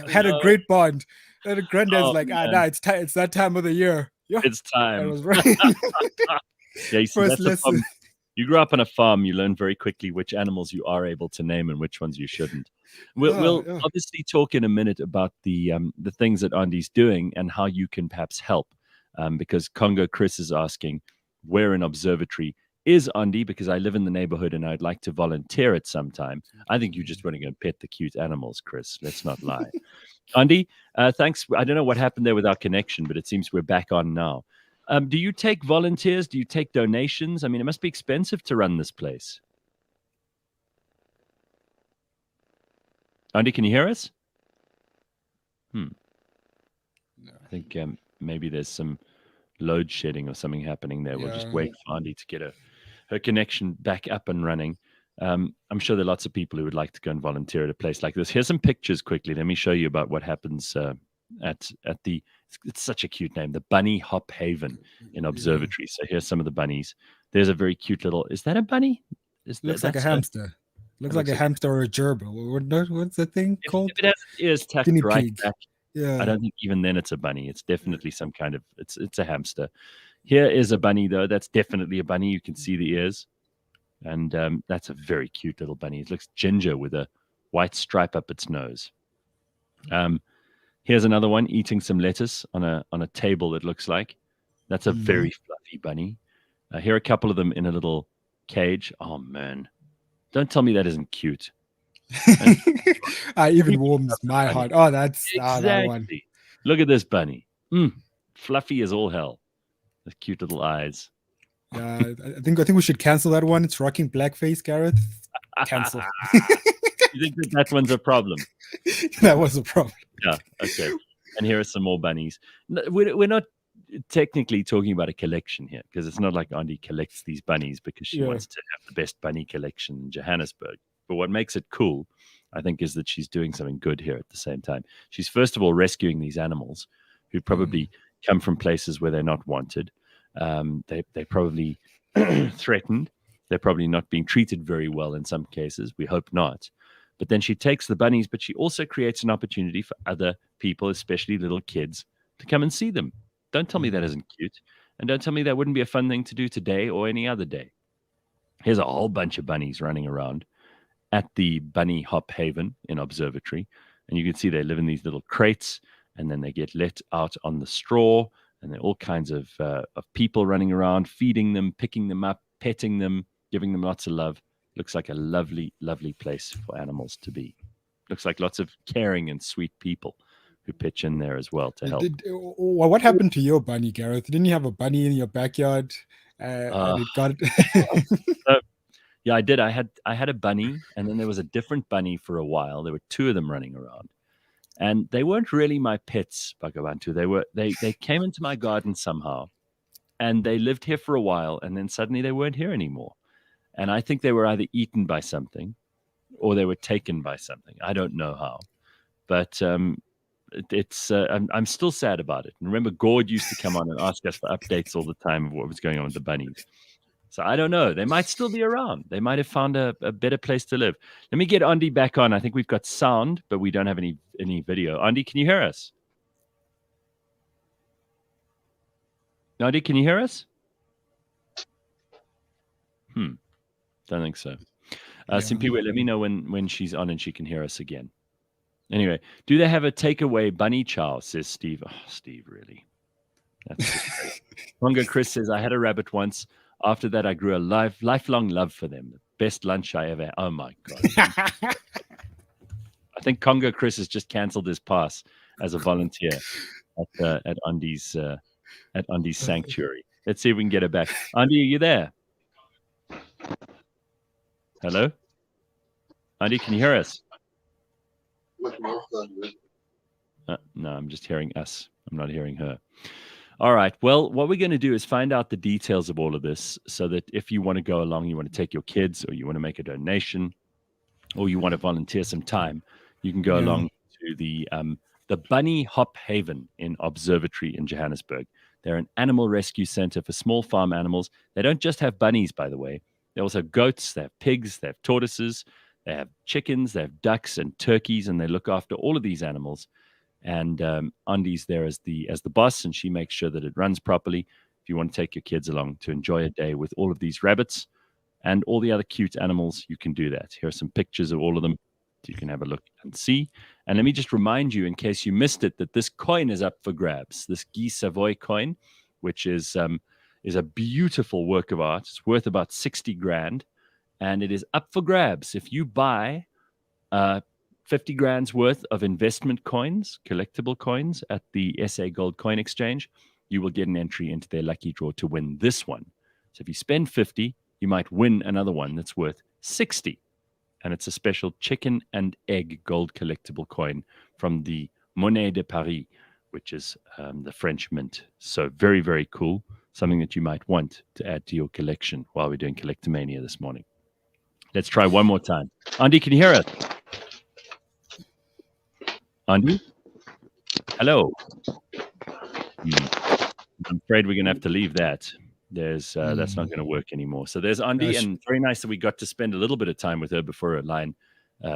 had a great bond. And the granddad's like, nah, it's that time of the year. It's time. I was right. Yeah, you see, that's the problem. You grew up on a farm, you learn very quickly which animals you are able to name and which ones you shouldn't. We'll obviously talk in a minute about the things that Andy's doing and how you can perhaps help. Because Congo Chris is asking, where in Observatory is Andy? Because I live in the neighborhood and I'd like to volunteer at some time. I think you just want to go and pet the cute animals, Chris. Let's not lie. Andy, thanks. I don't know what happened there with our connection, but it seems we're back on now. Do you take volunteers? Do you take donations? I mean, it must be expensive to run this place. Andy, can you hear us? I think maybe there's some load shedding or something happening there. We'll just wait for Andy to get her connection back up and running. I'm sure there are lots of people who would like to go and volunteer at a place like this. Here's some pictures quickly. Let me show you about what happens at the. It's such a cute name, the Bunny Hop Haven in Observatory. So here's some of the bunnies. There's a very cute little. Is that a bunny? Looks like a hamster. Looks like a hamster or a gerbil. What's the thing called? If it has ears tucked Guinea right pig. back, Yeah. I don't think even then it's a bunny. It's definitely some kind of. It's a hamster. Here is a bunny though. That's definitely a bunny. You can see the ears, and that's a very cute little bunny. It looks ginger with a white stripe up its nose. Here's another one eating some lettuce on a table. It looks like that's a very fluffy bunny. Here are a couple of them in a little cage. Oh man, don't tell me that isn't cute. I even warms my heart. Oh, that's exactly. that one. Look at this bunny. Fluffy as all hell. The cute little eyes. I think we should cancel that one. It's rocking blackface, Gareth. Cancel. You think that one's a problem? That was a problem. Yeah. Okay. And here are some more bunnies. We're not technically talking about a collection here because it's not like Andy collects these bunnies because she wants to have the best bunny collection in Johannesburg. But what makes it cool, I think, is that she's doing something good here at the same time. She's first of all rescuing these animals who probably come from places where they're not wanted. They're probably threatened. They're probably not being treated very well in some cases. We hope not. But then she takes the bunnies, but she also creates an opportunity for other people, especially little kids, to come and see them. Don't tell me that isn't cute. And don't tell me that wouldn't be a fun thing to do today or any other day. Here's a whole bunch of bunnies running around at the Bunny Hop Haven in Observatory. And you can see they live in these little crates, and then they get let out on the straw, and there are all kinds of people running around, feeding them, picking them up, petting them, giving them lots of love. Looks like a lovely, lovely place for animals to be. Looks like lots of caring and sweet people who pitch in there as well to help. What happened to your bunny, Gareth? Didn't you have a bunny in your backyard? And it got yeah, I did. I had a bunny, and then there was a different bunny for a while. There were two of them running around, and they weren't really my pets, Bakh'abantu. They came into my garden somehow, and they lived here for a while, and then suddenly they weren't here anymore. And I think they were either eaten by something or they were taken by something. I don't know how, but I'm still sad about it. And remember, Gord used to come on and ask us for updates all the time of what was going on with the bunnies. So I don't know. They might still be around. They might have found a better place to live. Let me get Andy back on. I think we've got sound, but we don't have any video. Andy, can you hear us? Andy, can you hear us? Don't think so. Simpiwe, let me know when she's on and she can hear us again. Anyway, do they have a takeaway bunny chow, says Steve. Oh, Steve, really? That's Congo Chris says, I had a rabbit once. After that, I grew a lifelong love for them. The best lunch I ever had. Oh, my God. I think Congo Chris has just canceled his pass as a volunteer at Andy's sanctuary. Let's see if we can get her back. Andy, are you there? Hello? Andy, can you hear us? No, I'm just hearing us. I'm not hearing her. All right. Well, what we're going to do is find out the details of all of this so that if you want to go along, you want to take your kids, or you want to make a donation, or you want to volunteer some time, you can go along to the Bunny Hop Haven in Observatory in Johannesburg. They're an animal rescue center for small farm animals. They don't just have bunnies, by the way. They also have goats, they have pigs, they have tortoises, they have chickens, they have ducks and turkeys, and they look after all of these animals. And Andy's there as the boss, and she makes sure that it runs properly. If you want to take your kids along to enjoy a day with all of these rabbits and all the other cute animals, you can do that. Here are some pictures of all of them. You can have a look and see. And let me just remind you, in case you missed it, that this coin is up for grabs. This Guy Savoy coin, which is a beautiful work of art. It's worth about 60 grand, and it is up for grabs. If you buy 50 grand's worth of investment coins, collectible coins at the SA Gold Coin Exchange, you will get an entry into their lucky draw to win this one. So if you spend 50, you might win another one that's worth 60. And it's a special chicken and egg gold collectible coin from the Monnaie de Paris, which is the French mint. So very, very cool. Something that you might want to add to your collection while we're doing Collectomania this morning. Let's try one more time. Andy, can you hear us? Andy? Hello. I'm afraid we're going to have to leave that. That's not going to work anymore. So there's Andy, and very nice that we got to spend a little bit of time with her before her line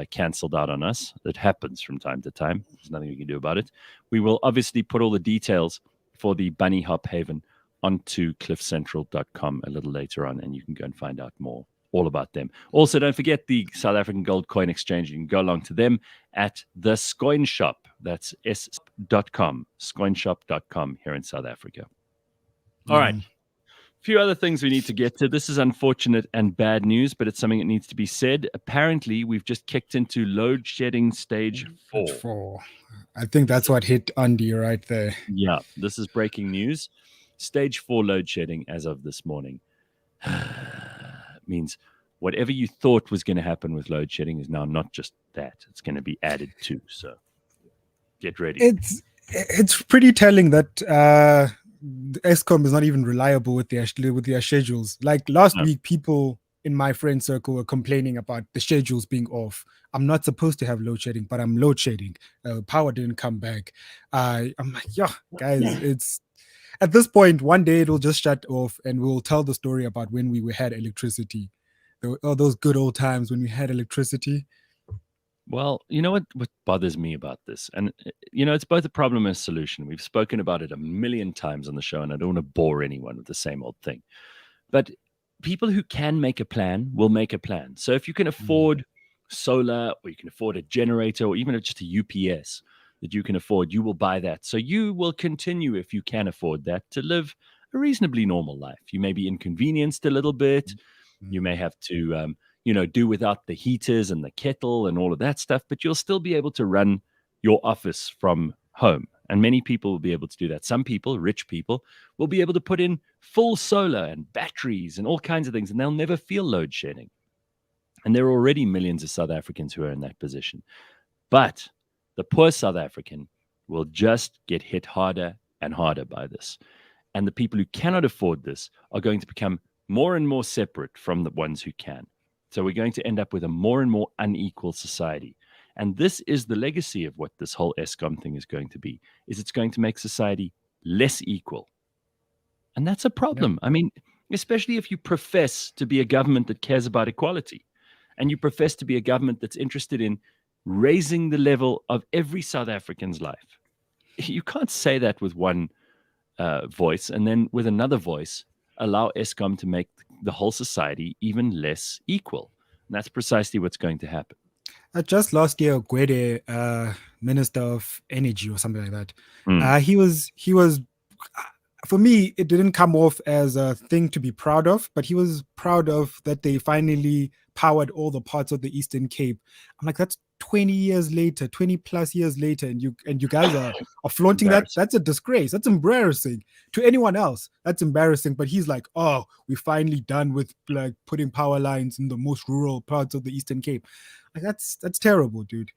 canceled out on us. It happens from time to time. There's nothing we can do about it. We will obviously put all the details for the Bunny Hop Haven onto cliffcentral.com a little later on, and you can go and find out more all about them. Also, don't forget the South African Gold Coin Exchange. You can go along to them at the Scoin Shop. That's s.com, scoinshop.com here in South Africa. All right. A few other things we need to get to. This is unfortunate and bad news, but it's something that needs to be said. Apparently, we've just kicked into load shedding stage 4. I think that's what hit Andy right there. Yeah, this is breaking news. Stage 4 load shedding as of this morning. Means whatever you thought was going to happen with load shedding is now not just that. It's going to be added to. So get ready. It's pretty telling that Eskom is not even reliable with their schedules. Like last week, people in my friend circle were complaining about the schedules being off. I'm not supposed to have load shedding, but I'm load shedding. Power didn't come back. I'm like, yeah, guys, it's at this point, one day it'll just shut off and we'll tell the story about when we had electricity. All those good old times when we had electricity. Well, you know what bothers me about this? And, it's both a problem and a solution. We've spoken about it a million times on the show, and I don't want to bore anyone with the same old thing. But people who can make a plan will make a plan. So if you can afford solar, or you can afford a generator, or even just a UPS that you can afford, you will buy that. So you will continue, if you can afford that, to live a reasonably normal life. You may be inconvenienced a little bit. You may have to, do without the heaters and the kettle and all of that stuff, but you'll still be able to run your office from home. And many people will be able to do that. Some people, rich people, will be able to put in full solar and batteries and all kinds of things, and they'll never feel load shedding. And there are already millions of South Africans who are in that position. But the poor South African will just get hit harder and harder by this. And the people who cannot afford this are going to become more and more separate from the ones who can. So we're going to end up with a more and more unequal society. And this is the legacy of what this whole Eskom thing is going to be, is it's going to make society less equal. And that's a problem. Yeah. I mean, especially if you profess to be a government that cares about equality, and you profess to be a government that's interested in raising the level of every South African's life. You can't say that with one voice and then with another voice allow Eskom to make the whole society even less equal. And that's precisely what's going to happen. Just last year, Gwede, Minister of Energy or something like that, he was, for me, it didn't come off as a thing to be proud of, but he was proud of that they finally powered all the parts of the Eastern Cape. I'm like, that's 20 years later, 20 plus years later, and you guys are flaunting that. That's a disgrace. That's embarrassing to anyone else. That's embarrassing. But he's like, oh, we're finally done with like putting power lines in the most rural parts of the Eastern Cape. Like that's terrible, dude.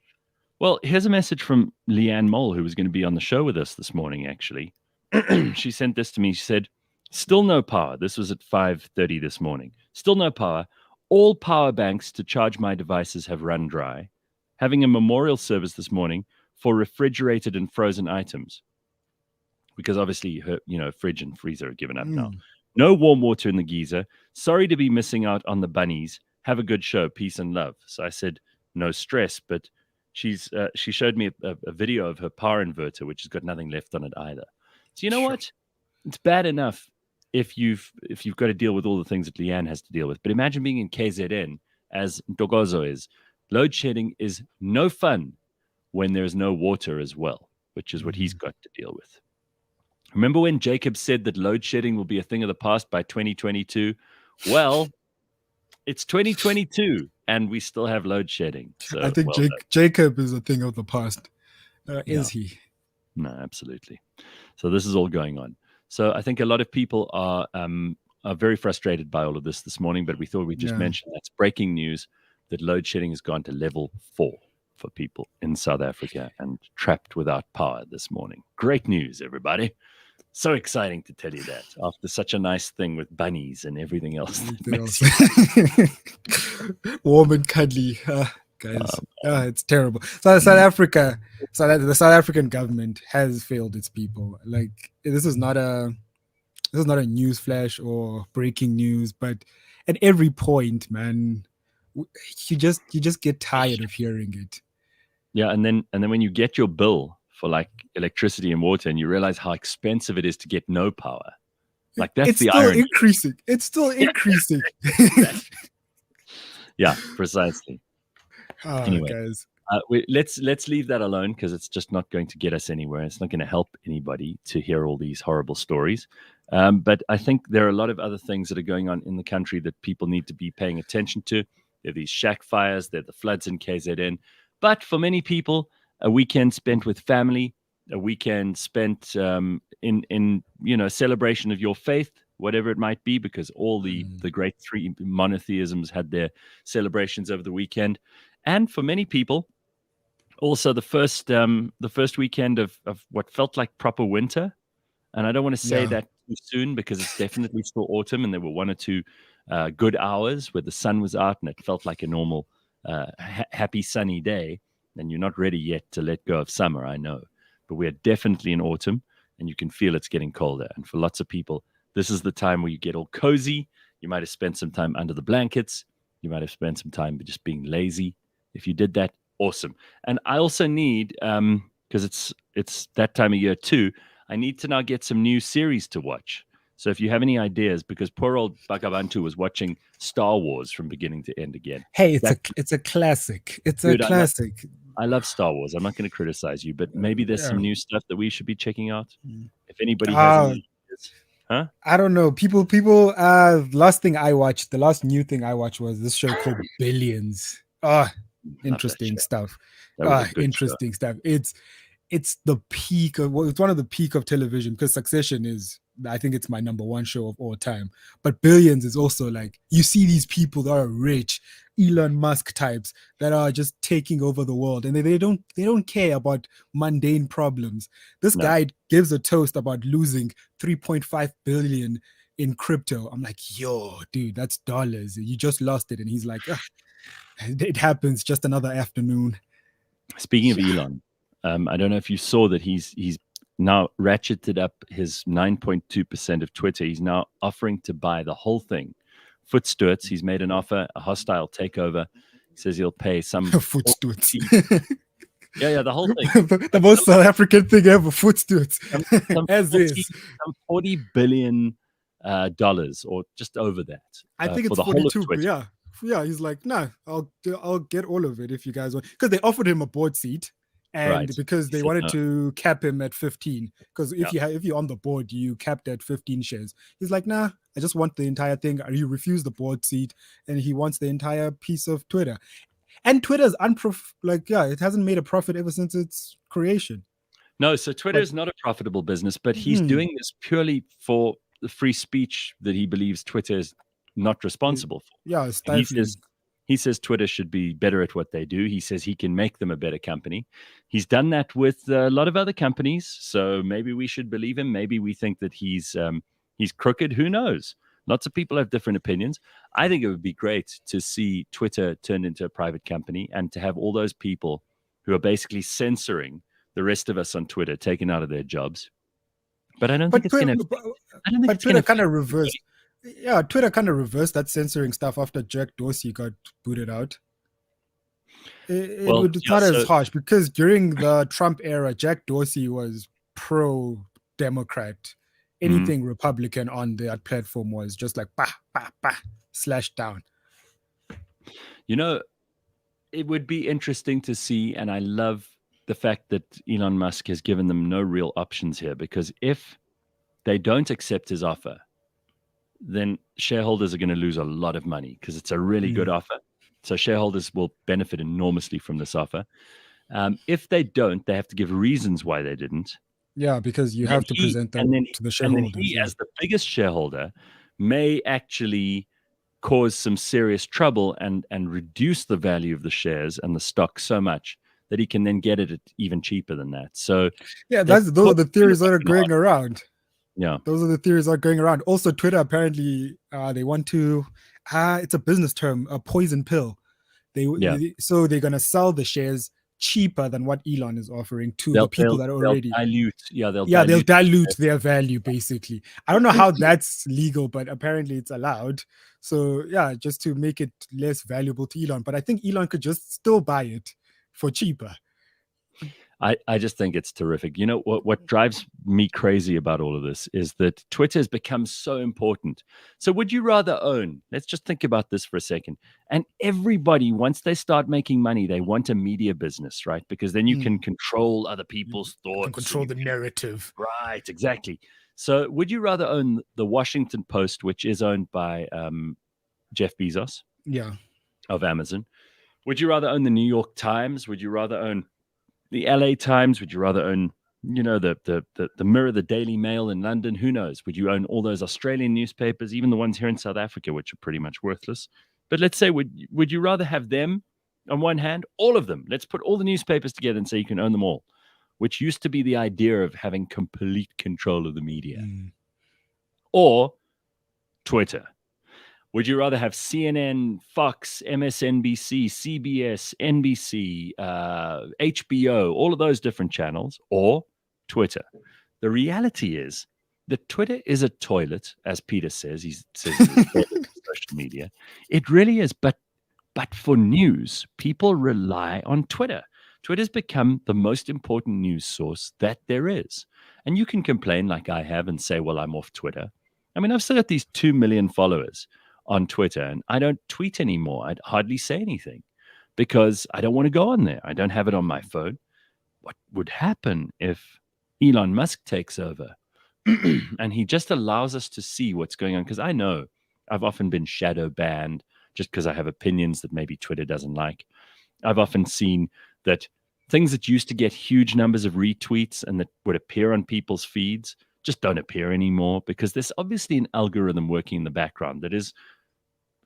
Well, here's a message from Leanne Mole, who was going to be on the show with us this morning, actually. She sent this to me. She said, still no power. This was at 5:30 this morning. Still no power. All power banks to charge my devices have run dry. Having a memorial service this morning for refrigerated and frozen items. Because obviously her, fridge and freezer are given up now. No warm water in the geyser. Sorry to be missing out on the bunnies. Have a good show. Peace and love. So I said, no stress. But she showed me a video of her power inverter, which has got nothing left on it either. So you know what? It's bad enough if you've got to deal with all the things that Leanne has to deal with. But imagine being in KZN as Ntokozo is. Load shedding is no fun when there's no water as well, which is what he's got to deal with. Remember when Jacob said that load shedding will be a thing of the past by 2022? Well, it's 2022 and we still have load shedding. So, I think Jacob is a thing of the past. Is he? No, absolutely. So this is all going on. So I think a lot of people are very frustrated by all of this morning, but we thought we'd just mention that's breaking news that load shedding has gone to level 4 for people in South Africa and trapped without power this morning. Great news, everybody. So exciting to tell you that after such a nice thing with bunnies and everything else. Warm and cuddly, guys. It's terrible. So South Africa, the South African government has failed its people. Like, this is not a news flash or breaking news, but at every point, man, you just get tired of hearing it. Yeah, and then when you get your bill for like electricity and water, and you realize how expensive it is to get no power, like that's the irony. It's still increasing. Yeah, precisely. Anyway, guys, let's leave that alone, because it's just not going to get us anywhere. It's not going to help anybody to hear all these horrible stories. But I think there are a lot of other things that are going on in the country that people need to be paying attention to. There are these shack fires, there are the floods in KZN. But for many people, a weekend spent with family, a weekend spent in celebration of your faith, whatever it might be, because all the great three monotheisms had their celebrations over the weekend. And for many people, also the first weekend of what felt like proper winter. And I don't want to say that too soon, because it's definitely still autumn, and there were 1 or 2 good hours where the sun was out and it felt like a normal happy sunny day. And you're not ready yet to let go of summer, I know, but we are definitely in autumn, and you can feel it's getting colder. And for lots of people, this is the time where you get all cozy. You might have spent some time under the blankets. You might have spent some time just being lazy. If you did that, awesome. And I also need, because it's that time of year too, I need to now get some new series to watch. So if you have any ideas, because poor old Bakh'abantu was watching Star Wars from beginning to end again. Hey, it's a classic. It's a classic. I love Star Wars. I'm not going to criticize you, but maybe there's some new stuff that we should be checking out. If anybody has any ideas. Huh? I don't know. People, the last new thing I watched was this show called Billions. Interesting stuff. Interesting stuff. It's the peak of, it's one of the peak of television, because Succession is, I think it's my number 1 show of all time. But Billions is also like, you see these people that are rich, Elon Musk types that are just taking over the world, and they don't care about mundane problems. This guy gives a toast about losing 3.5 billion in crypto. I'm like, yo, dude, that's dollars. You just lost it. And he's like, it happens, just another afternoon. Speaking of Elon, I don't know if you saw that he's now ratcheted up his 9.2% of Twitter. He's now offering to buy the whole thing. Foot stewards. He's made an offer, a hostile takeover. He says he'll pay some foot stewards. Yeah, the whole thing. the most South African thing ever, foot stewards. Some $40 billion or just over that. I think it's 42. Yeah. He's like, nah, I'll get all of it if you guys want, because they offered him a board seat. And because they wanted to cap him at 15, because if you're on the board, you capped at 15 shares. He's like, nah, I just want the entire thing. He refused the board seat, and he wants the entire piece of Twitter. And Twitter's it hasn't made a profit ever since its creation. No, so Twitter is not a profitable business, but he's doing this purely for the free speech that he believes Twitter is not responsible for. Yeah, it's stifling. He says Twitter should be better at what they do. He says he can make them a better company. He's done that with a lot of other companies. So maybe we should believe him. Maybe we think that he's crooked. Who knows? Lots of people have different opinions. I think it would be great to see Twitter turned into a private company, and to have all those people who are basically censoring the rest of us on Twitter taken out of their jobs. But I don't think it's going to. But Twitter kind of reversed. Yeah, Twitter kind of reversed that censoring stuff after Jack Dorsey got booted out. It's not as harsh, because during the Trump era, Jack Dorsey was pro-Democrat. Anything Republican on that platform was just like, slash down. You know, it would be interesting to see, and I love the fact that Elon Musk has given them no real options here, because if they don't accept his offer, then shareholders are going to lose a lot of money, because it's a really good offer. So shareholders will benefit enormously from this offer. If they don't, they have to give reasons why they didn't. Yeah, because you have to present them to the shareholders. And then he, as the biggest shareholder, may actually cause some serious trouble and reduce the value of the shares and the stock so much that he can then get it at even cheaper than that. So yeah, those are the theories that are going around. Yeah. Those are the theories that are going around. Also, Twitter apparently they want to. It's a business term, a poison pill. So they're gonna sell the shares cheaper than what Elon is offering to the people that are already they'll dilute their value basically. I don't know how that's legal, but apparently it's allowed. So yeah, just to make it less valuable to Elon. But I think Elon could just still buy it for cheaper. I just think it's terrific. You know, what drives me crazy about all of this is that Twitter has become so important. So would you rather own, let's just think about this for a second. And everybody, once they start making money, they want a media business, right? Because then you can control other people's thoughts. You can control the narrative. Right, exactly. So would you rather own the Washington Post, which is owned by Jeff Bezos of Amazon? Would you rather own the New York Times? Would you rather own the LA Times? Would you rather own, you know, the Mirror, the Daily Mail in London? Who knows? Would you own all those Australian newspapers, even the ones here in South Africa, which are pretty much worthless? But let's say, would you rather have them on one hand, all of them? Let's put all the newspapers together and say you can own them all, which used to be the idea of having complete control of the media. Or Twitter. Would you rather have CNN, Fox, MSNBC, CBS, NBC, HBO, all of those different channels, or Twitter? The reality is that Twitter is a toilet, as Peter says. He says it's social media. It really is, but for news, people rely on Twitter. Twitter's become the most important news source that there is. And you can complain like I have and say, well, I'm off Twitter. I mean, I've still got these 2 million followers on Twitter, and I don't tweet anymore. I'd hardly say anything because I don't want to go on there. I don't have it on my phone. What would happen if Elon Musk takes over and he just allows us to see what's going on? Because I know I've often been shadow banned just because I have opinions that maybe Twitter doesn't like. I've often seen that things that used to get huge numbers of retweets and that would appear on people's feeds just don't appear anymore because there's obviously an algorithm working in the background that is,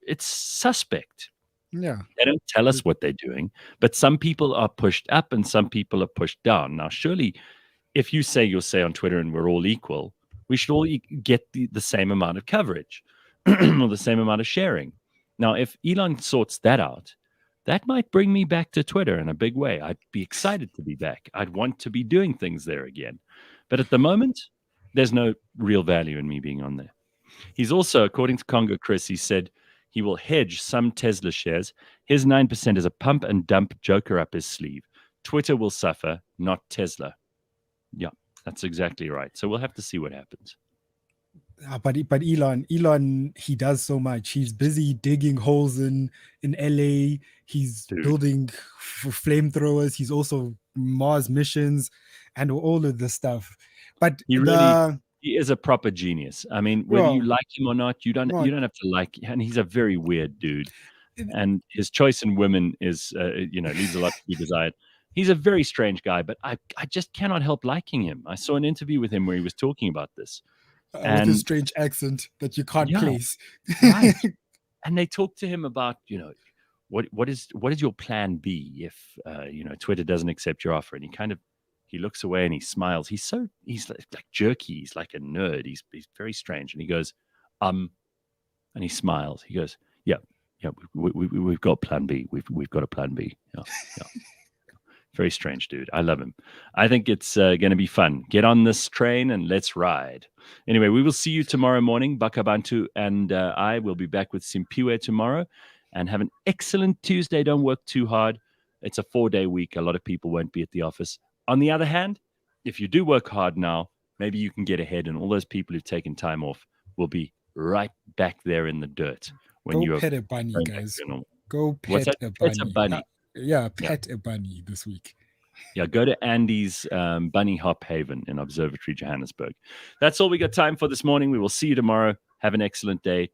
it's suspect. Yeah. They don't tell us what they're doing, but some people are pushed up and some people are pushed down. Now, surely if you say you'll say on Twitter and we're all equal, we should all get the same amount of coverage or the same amount of sharing. Now, if Elon sorts that out, that might bring me back to Twitter in a big way. I'd be excited to be back. I'd want to be doing things there again. But at the moment, there's no real value in me being on there. He's also, according to Congo Chris, he said he will hedge some Tesla shares. His 9% is a pump and dump joker up his sleeve. Twitter will suffer, not Tesla. Yeah, that's exactly right. So we'll have to see what happens. But Elon, he does so much. He's busy digging holes in LA. He's building flamethrowers. He's also Mars missions and all of this stuff. But he is a proper genius. I mean, whether you like him or not, you don't have to like him. And he's a very weird dude. And his choice in women is, leaves a lot to be desired. He's a very strange guy, but I just cannot help liking him. I saw an interview with him where he was talking about this. With his strange accent that you can't place. Right. And they talked to him about, what is your plan B if Twitter doesn't accept your offer? And he looks away and he smiles. He's like jerky. He's like a nerd. He's very strange. And he goes, and he smiles. He goes, yeah, we've got plan B. We've got a plan B. Yeah. Very strange dude. I love him. I think it's going to be fun. Get on this train and let's ride. Anyway, we will see you tomorrow morning. Bakh'abantu and I will be back with Simpiwe tomorrow. And have an excellent Tuesday. Don't work too hard. It's a 4-day week. A lot of people won't be at the office. On the other hand, if you do work hard now, maybe you can get ahead, and all those people who've taken time off will be right back there in the dirt. When Go pet a bunny, guys. Go pet a bunny. Pet a bunny. Pet a bunny this week. Yeah, go to Andy's Bunny Hop Haven in Observatory, Johannesburg. That's all we got time for this morning. We will see you tomorrow. Have an excellent day.